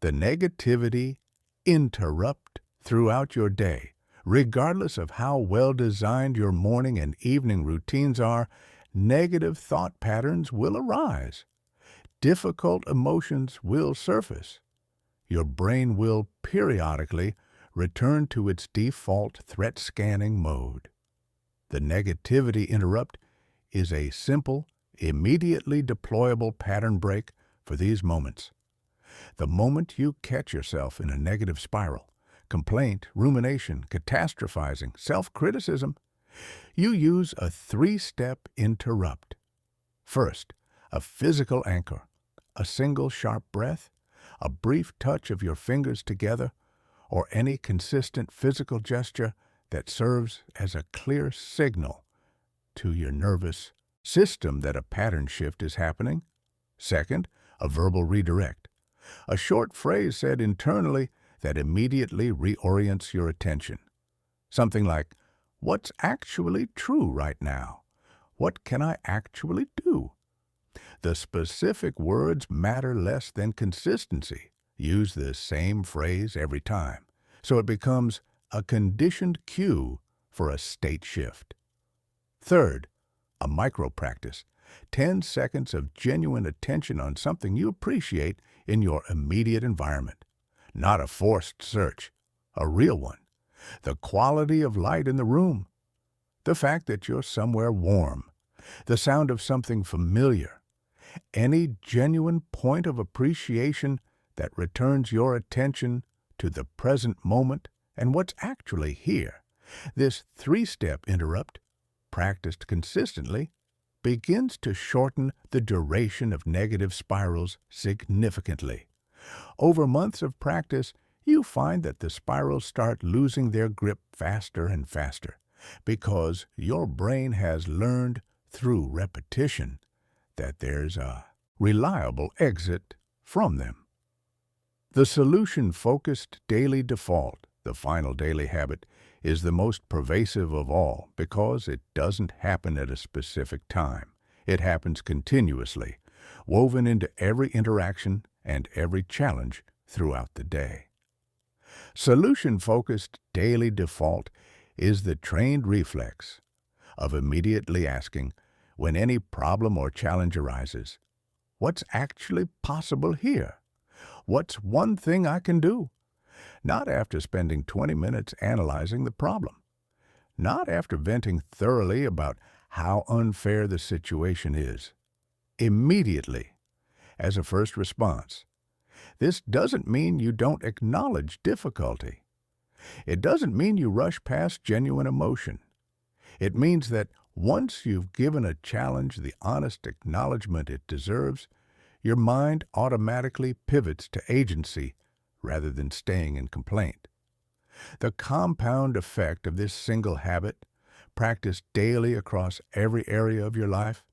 The negativity interrupt throughout your day. Regardless of how well designed your morning and evening routines are, negative thought patterns will arise. Difficult emotions will surface. Your brain will periodically return to its default threat scanning mode. The negativity interrupt is a simple, immediately deployable pattern break for these moments. The moment you catch yourself in a negative spiral, complaint, rumination, catastrophizing, self-criticism, you use a three-step interrupt. First, a physical anchor, a single sharp breath, a brief touch of your fingers together, or any consistent physical gesture that serves as a clear signal to your nervous system that a pattern shift is happening. Second, a verbal redirect, a short phrase said internally that immediately reorients your attention. Something like, what's actually true right now? What can I actually do? The specific words matter less than consistency. Use the same phrase every time, so it becomes a conditioned cue for a state shift. Third, a micro-practice, 10 seconds of genuine attention on something you appreciate in your immediate environment. Not a forced search, a real one. The quality of light in the room, the fact that you're somewhere warm, the sound of something familiar, any genuine point of appreciation that returns your attention to the present moment and what's actually here. This three-step interrupt, practiced consistently, begins to shorten the duration of negative spirals significantly. Over months of practice, you find that the spirals start losing their grip faster and faster because your brain has learned through repetition that there's a reliable exit from them. The solution-focused daily default, the final daily habit, is the most pervasive of all because it doesn't happen at a specific time. It happens continuously, woven into every interaction and every challenge throughout the day. Solution-focused daily default is the trained reflex of immediately asking, when any problem or challenge arises, what's actually possible here? What's one thing I can do? Not after spending 20 minutes analyzing the problem. Not after venting thoroughly about how unfair the situation is. Immediately, as a first response. This doesn't mean you don't acknowledge difficulty. It doesn't mean you rush past genuine emotion. It means that once you've given a challenge the honest acknowledgement it deserves, your mind automatically pivots to agency rather than staying in complaint. The compound effect of this single habit, practiced daily across every area of your life,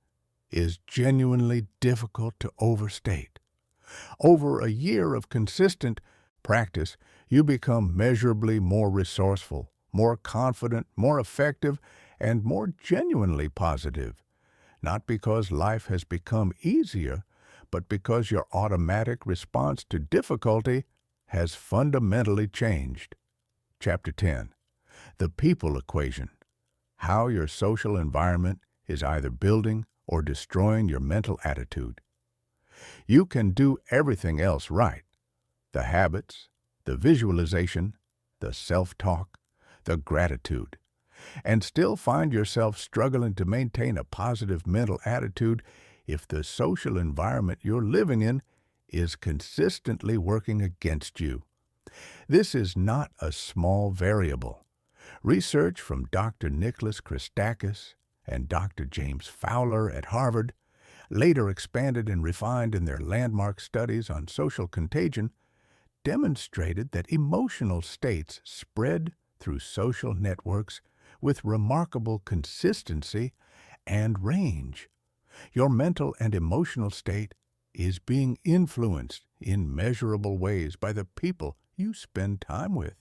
is genuinely difficult to overstate. Over a year of consistent practice, you become measurably more resourceful, more confident, more effective, and more genuinely positive. Not because life has become easier, but because your automatic response to difficulty has fundamentally changed. Chapter 10. The People Equation. How your social environment is either building or destroying your mental attitude. You can do everything else right. The habits, the visualization, the self-talk, the gratitude, and still find yourself struggling to maintain a positive mental attitude if the social environment you're living in is consistently working against you. This is not a small variable. Research from Dr. Nicholas Christakis and Dr. James Fowler at Harvard, later expanded and refined in their landmark studies on social contagion, demonstrated that emotional states spread through social networks with remarkable consistency and range. Your mental and emotional state is being influenced in measurable ways by the people you spend time with.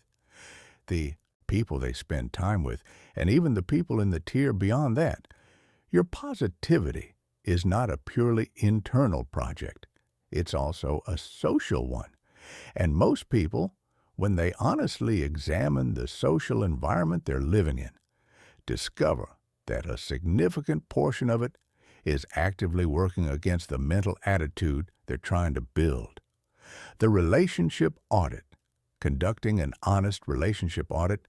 The people they spend time with, and even the people in the tier beyond that. Your positivity is not a purely internal project. It's also a social one. And most people, when they honestly examine the social environment they're living in, discover that a significant portion of it is actively working against the mental attitude they're trying to build. The relationship audit, conducting an honest relationship audit,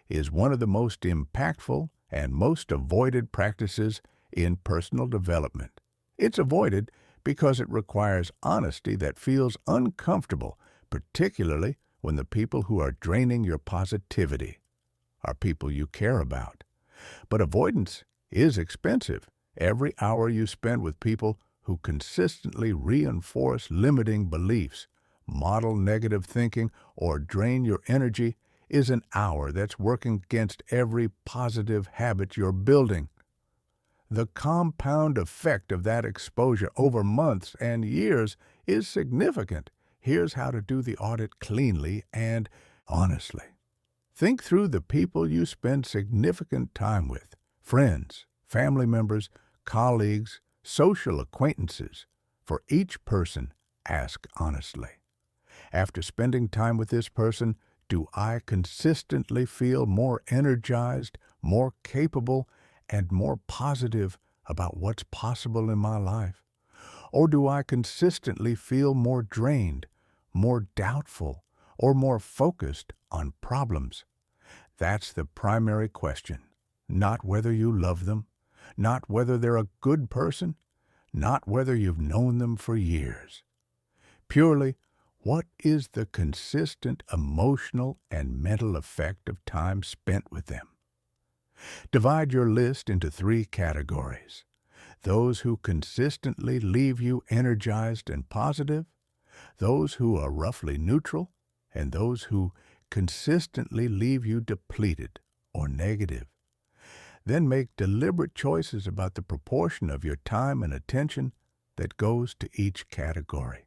is one of the most impactful and most avoided practices in personal development. It's avoided because it requires honesty that feels uncomfortable, particularly when the people who are draining your positivity are people you care about. But avoidance is expensive. Every hour you spend with people who consistently reinforce limiting beliefs, model negative thinking, or drain your energy is an hour that's working against every positive habit you're building. The compound effect of that exposure over months and years is significant. Here's how to do the audit cleanly and honestly. Think through the people you spend significant time with: friends, family members, colleagues, social acquaintances. For each person, ask honestly, after spending time with this person, do I consistently feel more energized, more capable, and more positive about what's possible in my life? Or do I consistently feel more drained, more doubtful, or more focused on problems? That's the primary question. Not whether you love them, not whether they're a good person, not whether you've known them for years. Purely, what is the consistent emotional and mental effect of time spent with them? Divide your list into 3 categories: those who consistently leave you energized and positive, those who are roughly neutral, and those who consistently leave you depleted or negative. Then make deliberate choices about the proportion of your time and attention that goes to each category.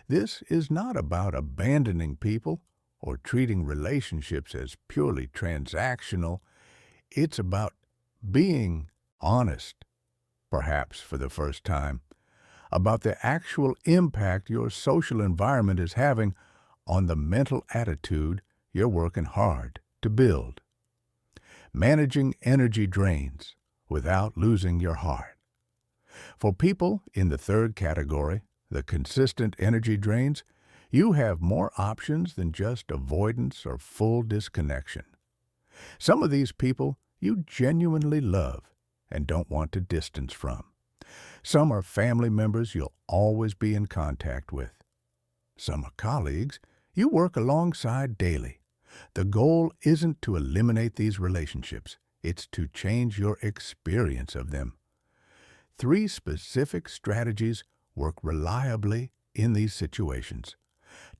This is not about abandoning people or treating relationships as purely transactional. It's about being honest, perhaps for the first time, about the actual impact your social environment is having on the mental attitude you're working hard to build. Managing energy drains without losing your heart. For people in the 3rd category, the consistent energy drains, you have more options than just avoidance or full disconnection. Some of these people you genuinely love and don't want to distance from. Some are family members you'll always be in contact with. Some are colleagues you work alongside daily. The goal isn't to eliminate these relationships. It's to change your experience of them. 3 specific strategies work reliably in these situations.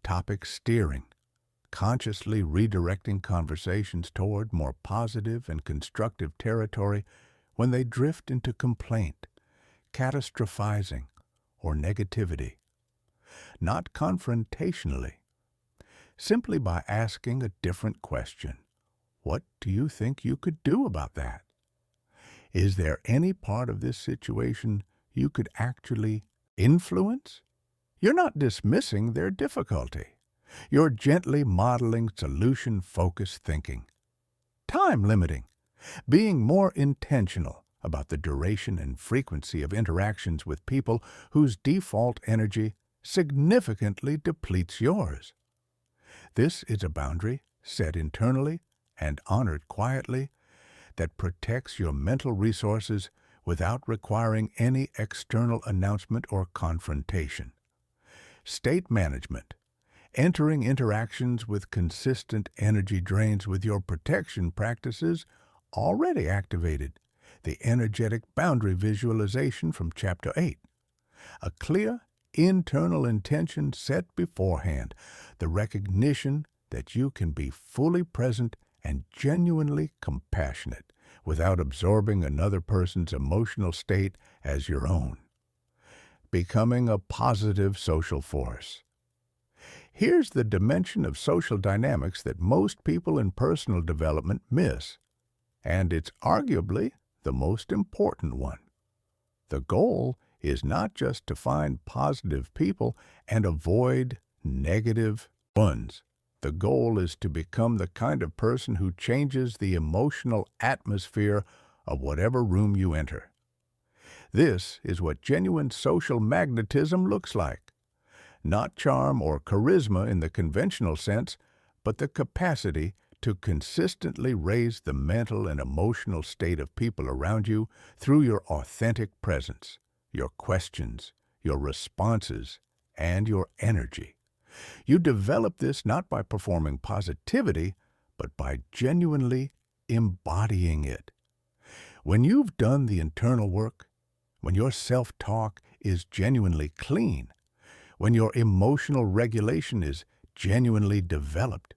Topic steering, consciously redirecting conversations toward more positive and constructive territory when they drift into complaint, catastrophizing, or negativity. not confrontationally, simply by asking a different question. What do you think you could do about that? Is there any part of this situation you could actually influence? You're not dismissing their difficulty. You're gently modeling solution-focused thinking. Time limiting, being more intentional about the duration and frequency of interactions with people whose default energy significantly depletes yours. This is a boundary set internally and honored quietly that protects your mental resources without requiring any external announcement or confrontation. State management, entering interactions with consistent energy drains with your protection practices already activated the energetic boundary visualization from Chapter 8. A clear, internal intention set beforehand, the recognition that you can be fully present and genuinely compassionate without absorbing another person's emotional state as your own. Becoming a positive social force. Here's the dimension of social dynamics that most people in personal development miss, and it's arguably the most important one. The goal is not just to find positive people and avoid negative ones. The goal is to become the kind of person who changes the emotional atmosphere of whatever room you enter. This is what genuine social magnetism looks like. Not charm or charisma in the conventional sense, but the capacity to consistently raise the mental and emotional state of people around you through your authentic presence, your questions, your responses, and your energy. You develop this not by performing positivity, but by genuinely embodying it. When you've done the internal work, when your self-talk is genuinely clean, when your emotional regulation is genuinely developed,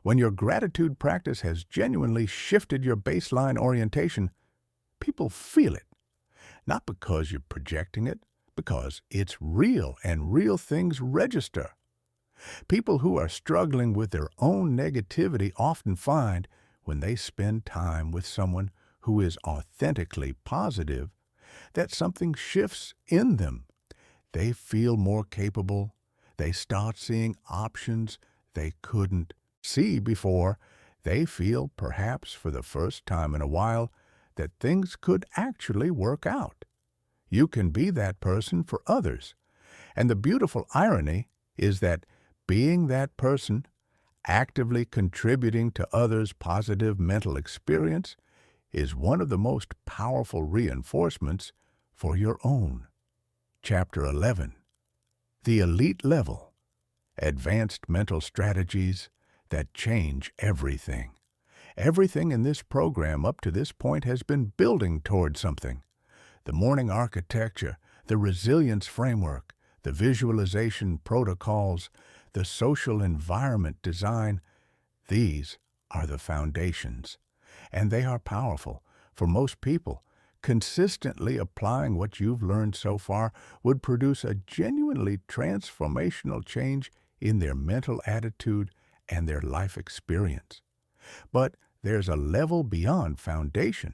when your gratitude practice has genuinely shifted your baseline orientation, people feel it. Not because you're projecting it, because it's real and real things register. People who are struggling with their own negativity often find, when they spend time with someone who is authentically positive, that something shifts in them. They feel more capable. They start seeing options they couldn't see before. They feel, perhaps for the first time in a while, that things could actually work out. You can be that person for others. And the beautiful irony is that being that person, actively contributing to others' positive mental experience, is one of the most powerful reinforcements for your own. Chapter 11. The Elite Level. Advanced Mental Strategies that Change Everything. Everything in this program up to this point has been building toward something. The morning architecture, the resilience framework, the visualization protocols, the social environment design, these are the foundations. And they are powerful. For most people, consistently applying what you've learned so far would produce a genuinely transformational change in their mental attitude and their life experience. But there's a level beyond foundation,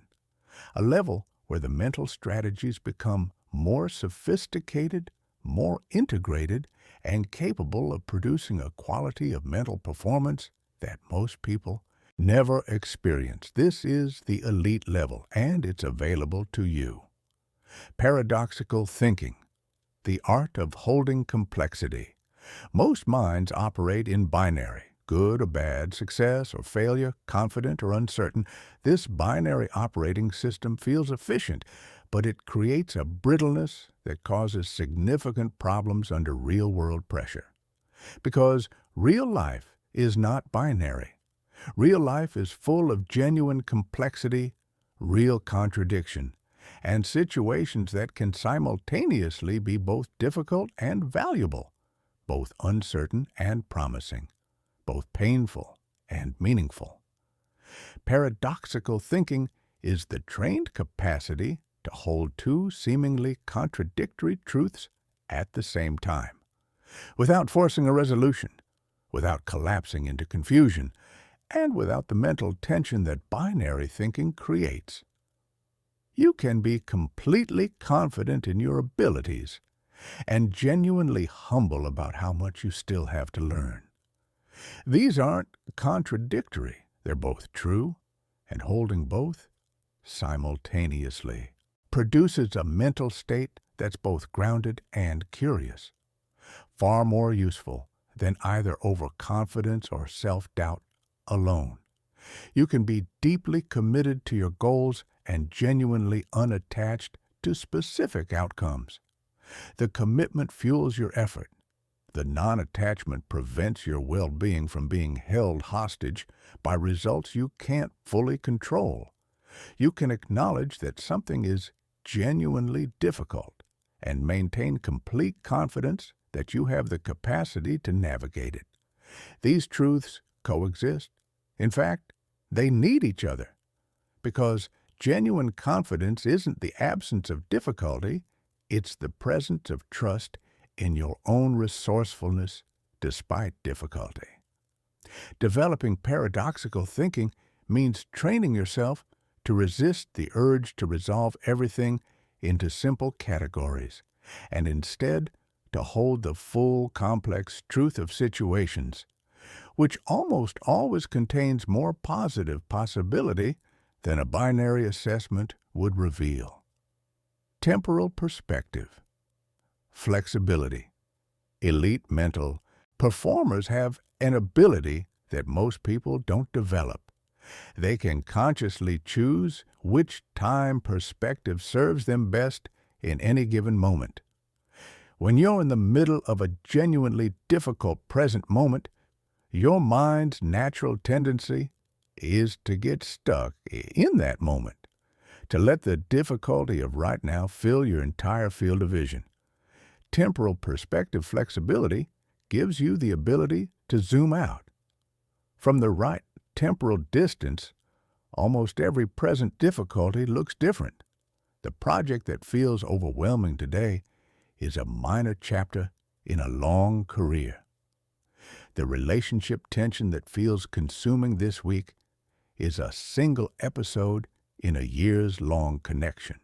a level where the mental strategies become more sophisticated, more integrated, and capable of producing a quality of mental performance that most people never experience. This is the elite level, and it's available to you. Paradoxical thinking, the art of holding complexity. Most minds operate in binary, good or bad, success or failure, confident or uncertain. This binary operating system feels efficient, but it creates a brittleness that causes significant problems under real-world pressure. Because real life is not binary. Real life is full of genuine complexity, real contradiction, and situations that can simultaneously be both difficult and valuable, both uncertain and promising, both painful and meaningful. Paradoxical thinking is the trained capacity to hold two seemingly contradictory truths at the same time. without forcing a resolution, without collapsing into confusion, and without the mental tension that binary thinking creates. You can be completely confident in your abilities and genuinely humble about how much you still have to learn. These aren't contradictory. They're both true, and holding both simultaneously produces a mental state that's both grounded and curious, far more useful than either overconfidence or self-doubt alone. You can be deeply committed to your goals and genuinely unattached to specific outcomes. The commitment fuels your effort. The non-attachment prevents your well-being from being held hostage by results you can't fully control. You can acknowledge that something is genuinely difficult and maintain complete confidence that you have the capacity to navigate it. These truths coexist. In fact, they need each other, because genuine confidence isn't the absence of difficulty, it's the presence of trust in your own resourcefulness despite difficulty. Developing paradoxical thinking means training yourself to resist the urge to resolve everything into simple categories, and instead to hold the full, complex truth of situations, which almost always contains more positive possibility than a binary assessment would reveal. Temporal perspective, flexibility. Elite mental performers have an ability that most people don't develop. They can consciously choose which time perspective serves them best in any given moment. When you're in the middle of a genuinely difficult present moment, your mind's natural tendency is to get stuck in that moment, to let the difficulty of right now fill your entire field of vision. Temporal perspective flexibility gives you the ability to zoom out. From the right temporal distance, almost every present difficulty looks different. The project that feels overwhelming today is a minor chapter in a long career. The relationship tension that feels consuming this week is a single episode in a years-long connection.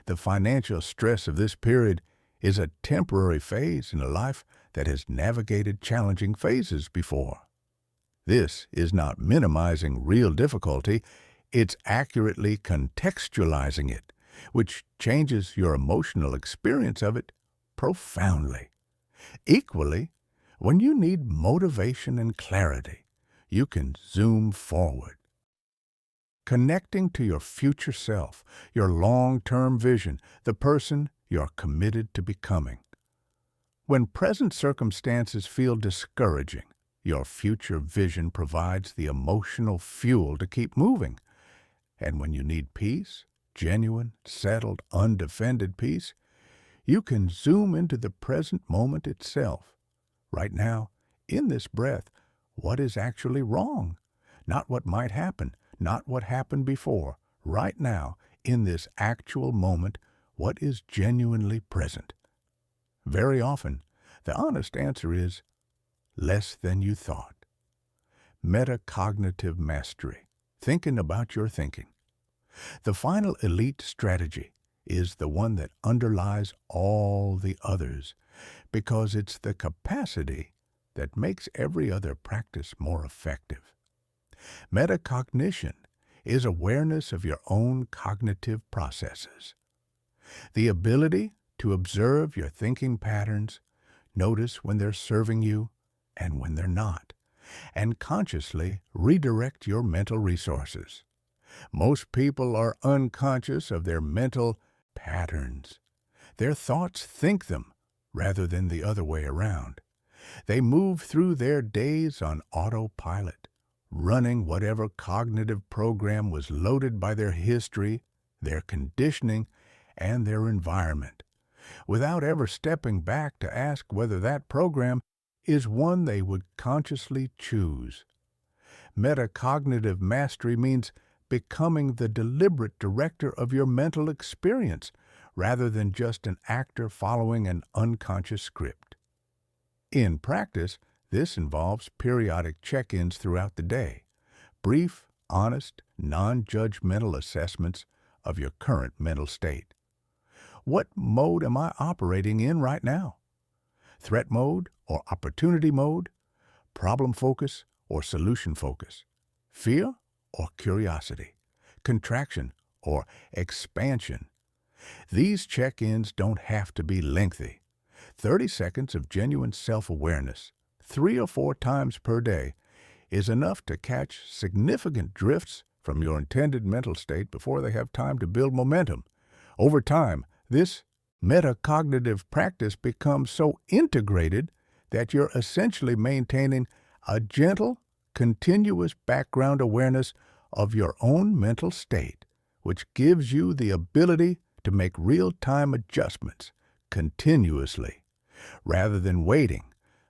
The financial stress of this period is a temporary phase in a life that has navigated challenging phases before. This is not minimizing real difficulty, it's accurately contextualizing it, which changes your emotional experience of it profoundly. Equally, when you need motivation and clarity, you can zoom forward. Connecting to your future self, your long-term vision, the person you're committed to becoming. When present circumstances feel discouraging, your future vision provides the emotional fuel to keep moving. And when you need peace, genuine, settled, undefended peace, you can zoom into the present moment itself. Right now, in this breath, what is actually wrong? Not what might happen, not what happened before. Right now, in this actual moment, what is genuinely present? Very often, the honest answer is less than you thought. Metacognitive mastery, thinking about your thinking. The final elite strategy is the one that underlies all the others, because it's the capacity that makes every other practice more effective. Metacognition is awareness of your own cognitive processes. The ability to observe your thinking patterns, notice when they're serving you and when they're not, and consciously redirect your mental resources. Most people are unconscious of their mental patterns. Their thoughts think them rather than the other way around. They move through their days on autopilot, running whatever cognitive program was loaded by their history, their conditioning, and their environment, without ever stepping back to ask whether that program is one they would consciously choose. Metacognitive mastery means becoming the deliberate director of your mental experience rather than just an actor following an unconscious script. In practice, this involves periodic check-ins throughout the day, brief, honest, non-judgmental assessments of your current mental state. What mode am I operating in right now? Threat mode or opportunity mode? Problem focus or solution focus? Fear or curiosity? Contraction or expansion? These check-ins don't have to be lengthy. 30 seconds of genuine self-awareness, 3 or 4 times per day, is enough to catch significant drifts from your intended mental state before they have time to build momentum. Over time, this metacognitive practice becomes so integrated that you're essentially maintaining a gentle, continuous background awareness of your own mental state, which gives you the ability to make real-time adjustments continuously, rather than waiting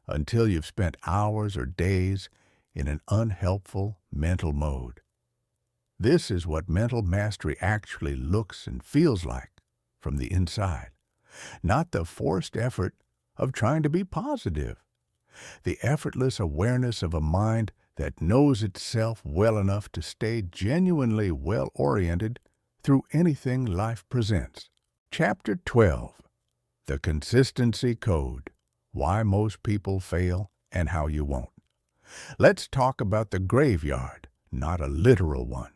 until you've spent hours or days in an unhelpful mental mode. This is what mental mastery actually looks and feels like from the inside, not the forced effort of trying to be positive. The effortless awareness of a mind that knows itself well enough to stay genuinely well-oriented through anything life presents. Chapter 12. The Consistency Code. Why Most People Fail and How You Won't. Let's talk about the graveyard, not a literal one.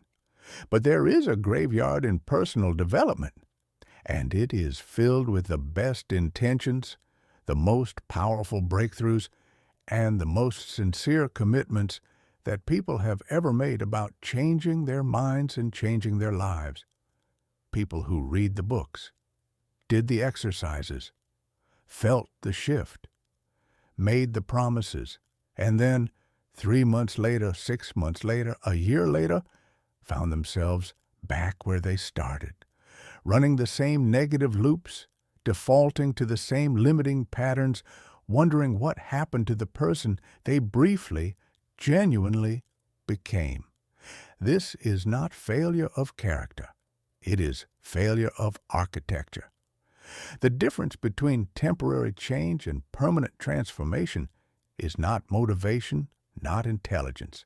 But there is a graveyard in personal development, and it is filled with the best intentions, the most powerful breakthroughs, and the most sincere commitments that people have ever made about changing their minds and changing their lives. People who read the books, did the exercises, felt the shift, made the promises, and then 3 months later, 6 months later, a year later, found themselves back where they started, running the same negative loops, defaulting to the same limiting patterns, wondering what happened to the person they briefly, genuinely became. This is not failure of character. It is failure of architecture. The difference between temporary change and permanent transformation is not motivation, not intelligence,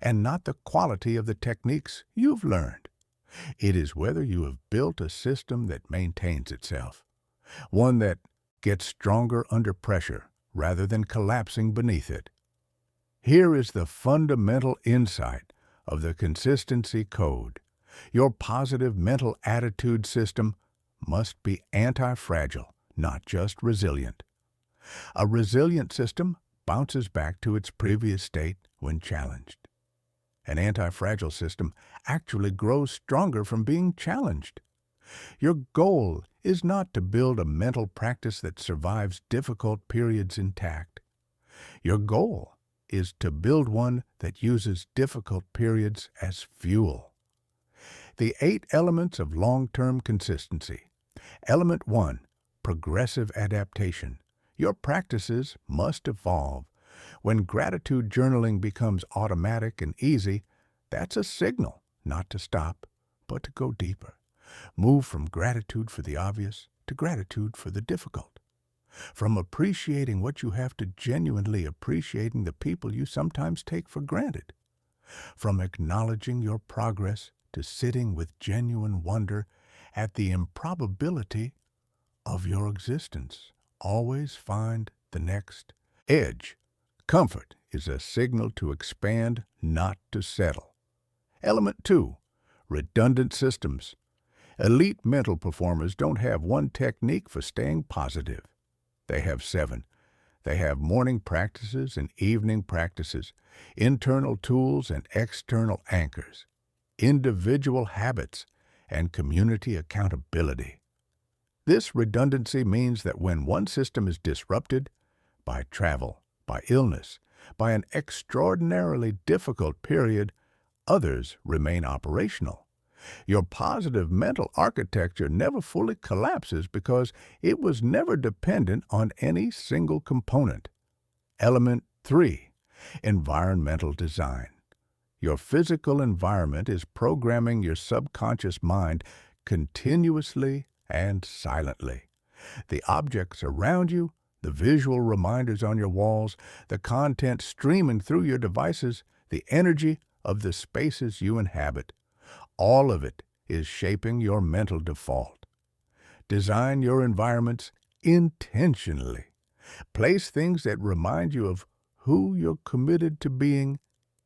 and not the quality of the techniques you've learned. It is whether you have built a system that maintains itself, one that gets stronger under pressure rather than collapsing beneath it. Here is the fundamental insight of the Consistency Code. Your positive mental attitude system must be anti-fragile, not just resilient. A resilient system bounces back to its previous state when challenged. An anti-fragile system actually grows stronger from being challenged. Your goal is not to build a mental practice that survives difficult periods intact. Your goal is to build one that uses difficult periods as fuel. The 8 elements of long-term consistency. Element 1, progressive adaptation. Your practices must evolve. When gratitude journaling becomes automatic and easy, that's a signal not to stop, but to go deeper. Move from gratitude for the obvious to gratitude for the difficult. From appreciating what you have to genuinely appreciating the people you sometimes take for granted. From acknowledging your progress to sitting with genuine wonder at the improbability of your existence. Always find the next edge. Comfort is a signal to expand, not to settle. Element 2, redundant systems. Elite mental performers don't have one technique for staying positive. They have 7. They have morning practices and evening practices, internal tools and external anchors, individual habits, and community accountability. This redundancy means that when one system is disrupted by travel, by illness, by an extraordinarily difficult period, others remain operational. Your positive mental architecture never fully collapses because it was never dependent on any single component. Element 3, environmental design. Your physical environment is programming your subconscious mind continuously and silently. The objects around you, The visual reminders on your walls, the content streaming through your devices, the energy of the spaces you inhabit, all of it is shaping your mental default. Design your environments intentionally. Place things that remind you of who you're committed to being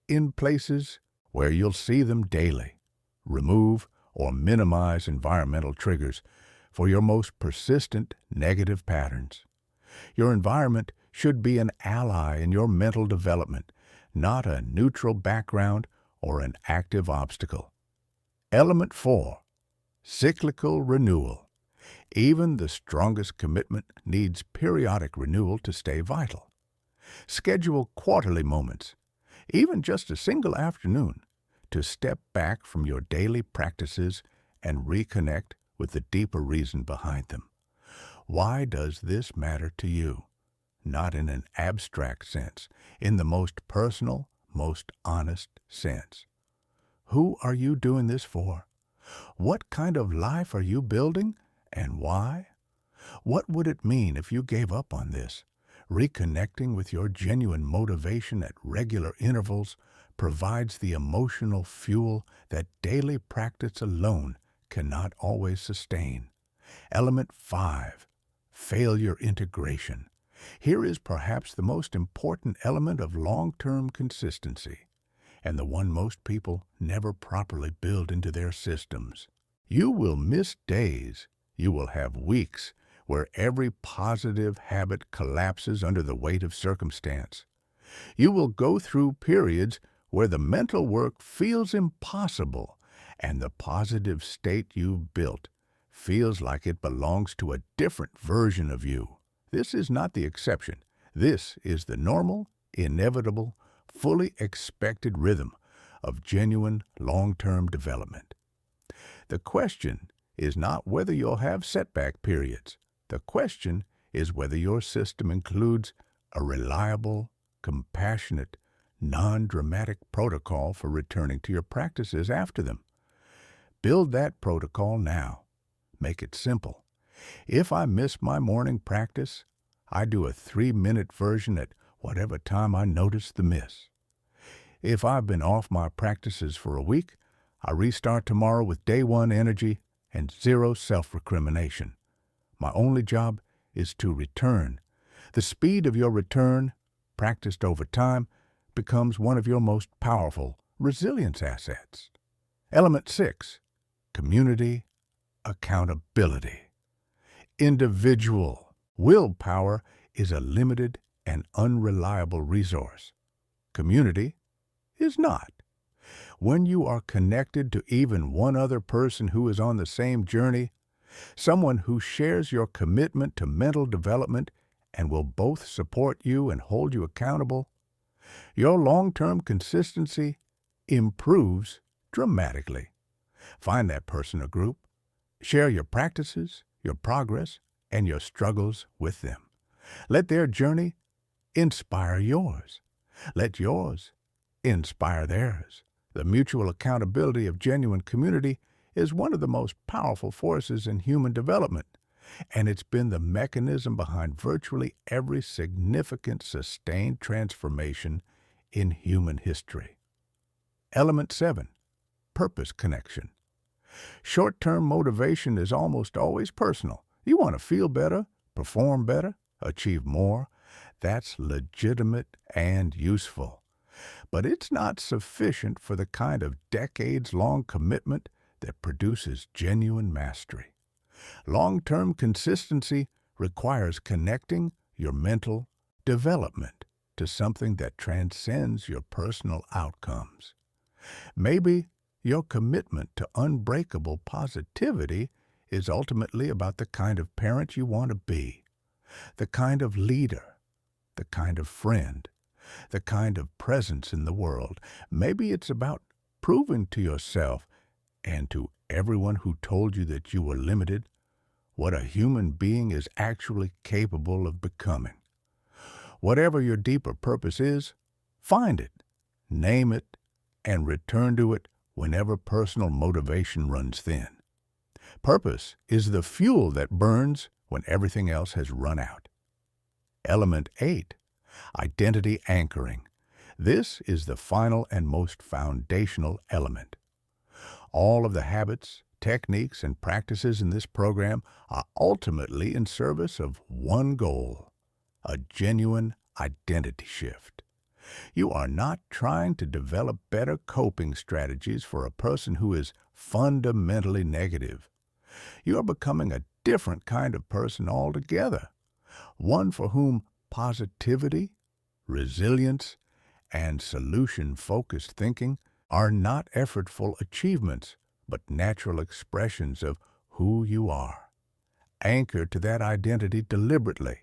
in places where you'll see them daily. Remove or minimize environmental triggers for your most persistent negative patterns. Your environment should be an ally in your mental development, not a neutral background or an active obstacle. Element 4. Cyclical renewal. Even the strongest commitment needs periodic renewal to stay vital. Schedule quarterly moments, even just a single afternoon, to step back from your daily practices and reconnect with the deeper reason behind them. Why does this matter to you? Not in an abstract sense, in the most personal, most honest sense. Who are you doing this for? What kind of life are you building, and why? What would it mean if you gave up on this? Reconnecting with your genuine motivation at regular intervals provides the emotional fuel that daily practice alone cannot always sustain. Element 5. Failure integration. Here is perhaps the most important element of long-term consistency, and the one most people never properly build into their systems. You will miss days, you will have weeks, where every positive habit collapses under the weight of circumstance. You will go through periods where the mental work feels impossible, and the positive state you've built feels like it belongs to a different version of you. This is not the exception. This is the normal, inevitable, fully expected rhythm of genuine long-term development. The question is not whether you'll have setback periods. The question is whether your system includes a reliable, compassionate, non-dramatic protocol for returning to your practices after them. Build that protocol now. Make it simple. If I miss my morning practice, I do a 3-minute version at whatever time I notice the miss. If I've been off my practices for a week, I restart tomorrow with day one energy and zero self-recrimination. My only job is to return. The speed of your return, practiced over time, becomes one of your most powerful resilience assets. Element 6. Community accountability. Individual willpower is a limited and unreliable resource. Community is not. When you are connected to even one other person who is on the same journey, someone who shares your commitment to mental development and will both support you and hold you accountable, your long-term consistency improves dramatically. Find that person or group. Share your practices, your progress, and your struggles with them. Let their journey inspire yours. Let yours inspire theirs. The mutual accountability of genuine community is one of the most powerful forces in human development, and it's been the mechanism behind virtually every significant sustained transformation in human history. Element 7. Purpose connection. Short-term motivation is almost always personal. You want to feel better, perform better, achieve more. That's legitimate and useful. But it's not sufficient for the kind of decades-long commitment that produces genuine mastery. Long-term consistency requires connecting your mental development to something that transcends your personal outcomes. Maybe your commitment to unbreakable positivity is ultimately about the kind of parent you want to be, the kind of leader, the kind of friend, the kind of presence in the world. Maybe it's about proving to yourself and to everyone who told you that you were limited what a human being is actually capable of becoming. Whatever your deeper purpose is, find it, name it, and return to it whenever personal motivation runs thin. Purpose is the fuel that burns when everything else has run out. Element 8, identity anchoring. This is the final and most foundational element. All of the habits, techniques, and practices in this program are ultimately in service of one goal: a genuine identity shift. You are not trying to develop better coping strategies for a person who is fundamentally negative. You are becoming a different kind of person altogether, one for whom positivity, resilience, and solution-focused thinking are not effortful achievements, but natural expressions of who you are. Anchor to that identity deliberately.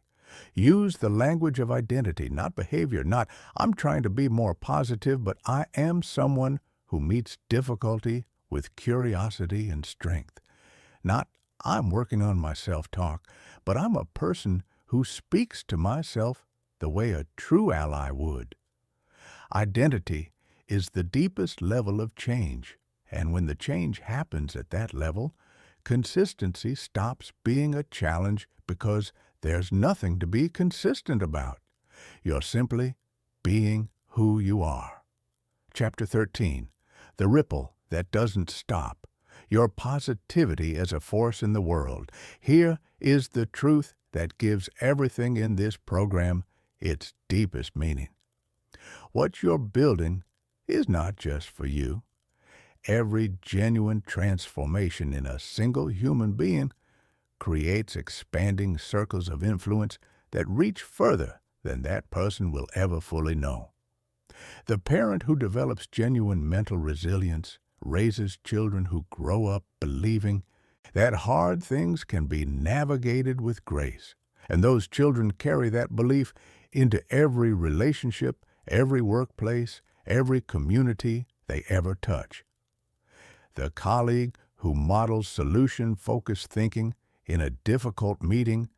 Use the language of identity, not behavior, not "I'm trying to be more positive, but I am someone who meets difficulty with curiosity and strength." Not "I'm working on my self-talk, but I'm a person who speaks to myself the way a true ally would." Identity is the deepest level of change, and when the change happens at that level, consistency stops being a challenge because there's nothing to be consistent about. You're simply being who you are. Chapter 13, The Ripple That Doesn't Stop. Your positivity as a force in the world. Here is the truth that gives everything in this program its deepest meaning. What you're building is not just for you. Every genuine transformation in a single human being creates expanding circles of influence that reach further than that person will ever fully know. The parent who develops genuine mental resilience raises children who grow up believing that hard things can be navigated with grace, and those children carry that belief into every relationship, every workplace, every community they ever touch. The colleague who models solution-focused thinking in a difficult meeting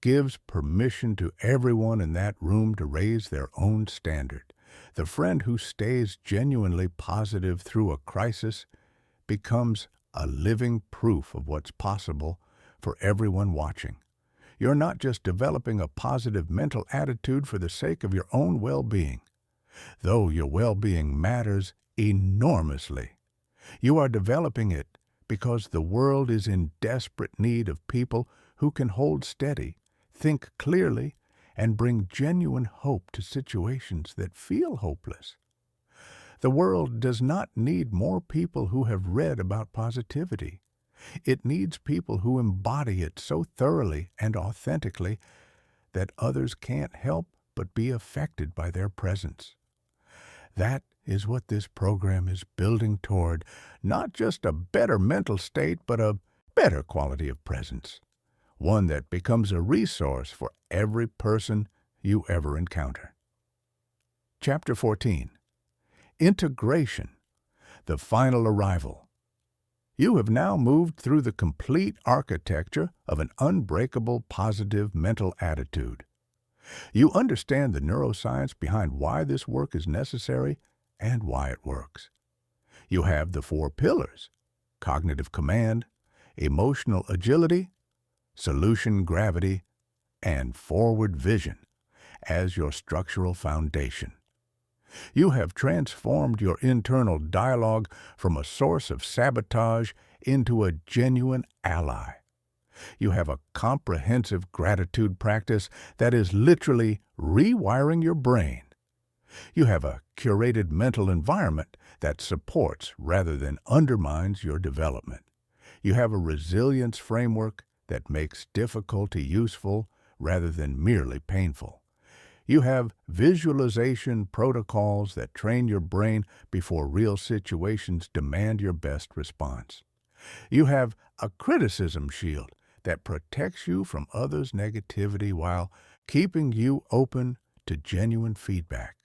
gives permission to everyone in that room to raise their own standard. The friend who stays genuinely positive through a crisis becomes a living proof of what's possible for everyone watching. You're not just developing a positive mental attitude for the sake of your own well-being, though your well-being matters enormously. You are developing it because the world is in desperate need of people who can hold steady, think clearly, and bring genuine hope to situations that feel hopeless. The world does not need more people who have read about positivity. It needs people who embody it so thoroughly and authentically that others can't help but be affected by their presence. That is what this program is building toward, not just a better mental state, but a better quality of presence, one that becomes a resource for every person you ever encounter. Chapter 14, Integration, the Final Arrival. You have now moved through the complete architecture of an unbreakable positive mental attitude. You understand the neuroscience behind why this work is necessary and why it works. You have the 4 pillars: cognitive command, emotional agility, solution gravity, and forward vision as your structural foundation. You have transformed your internal dialogue from a source of sabotage into a genuine ally. You have a comprehensive gratitude practice that is literally rewiring your brain. You have a curated mental environment that supports rather than undermines your development. You have a resilience framework that makes difficulty useful rather than merely painful. You have visualization protocols that train your brain before real situations demand your best response. You have a criticism shield that protects you from others' negativity while keeping you open to genuine feedback.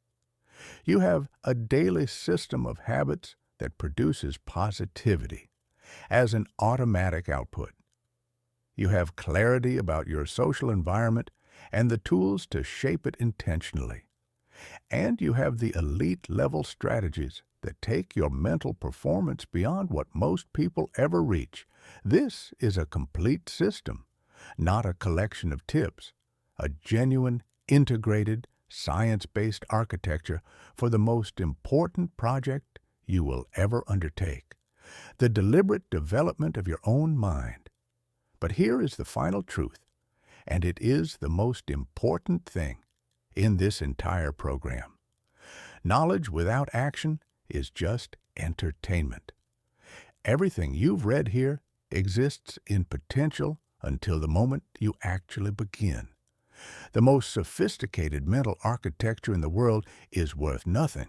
You have a daily system of habits that produces positivity as an automatic output. You have clarity about your social environment and the tools to shape it intentionally. And you have the elite-level strategies that take your mental performance beyond what most people ever reach. This is a complete system, not a collection of tips, a genuine integrated, science-based architecture for the most important project you will ever undertake, the deliberate development of your own mind. But here is the final truth, and it is the most important thing in this entire program. Knowledge without action is just entertainment. Everything you've read here exists in potential until the moment you actually begin. The most sophisticated mental architecture in the world is worth nothing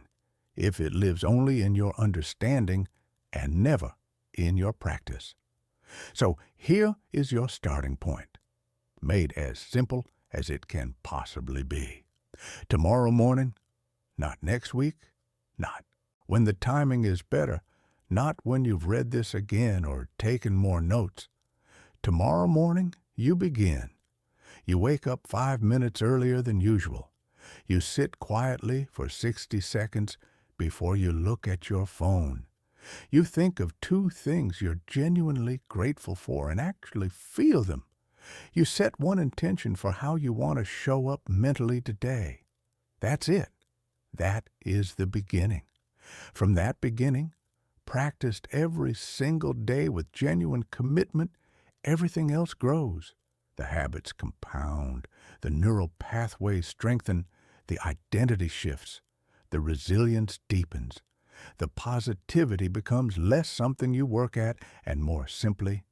if it lives only in your understanding and never in your practice. So here is your starting point, made as simple as it can possibly be. Tomorrow morning, not next week, not when the timing is better, not when you've read this again or taken more notes. Tomorrow morning, you begin. You wake up 5 minutes earlier than usual. You sit quietly for 60 seconds before you look at your phone. You think of 2 things you're genuinely grateful for and actually feel them. You set one intention for how you want to show up mentally today. That's it. That is the beginning. From that beginning, practiced every single day with genuine commitment, everything else grows. The habits compound, the neural pathways strengthen, the identity shifts, the resilience deepens. The positivity becomes less something you work at and more simply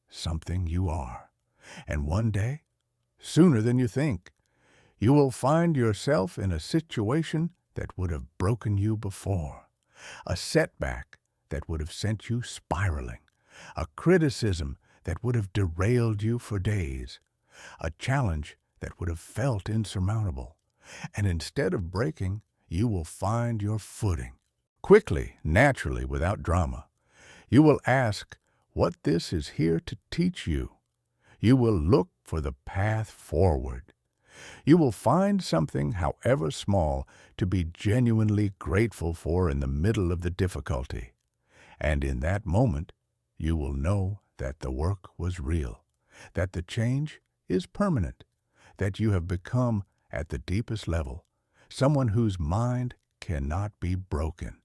something you are. And one day, sooner than you think, you will find yourself in a situation that would have broken you before, a setback that would have sent you spiraling, a criticism that would have derailed you for days, a challenge that would have felt insurmountable. And instead of breaking, you will find your footing. Quickly, naturally, without drama. You will ask what this is here to teach you. You will look for the path forward. You will find something, however small, to be genuinely grateful for in the middle of the difficulty. And in that moment, you will know that the work was real, that the change is permanent, that you have become, at the deepest level, someone whose mind cannot be broken.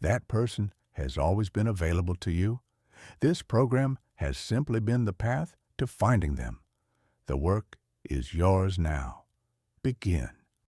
That person has always been available to you. This program has simply been the path to finding them. The work is yours now. Begin.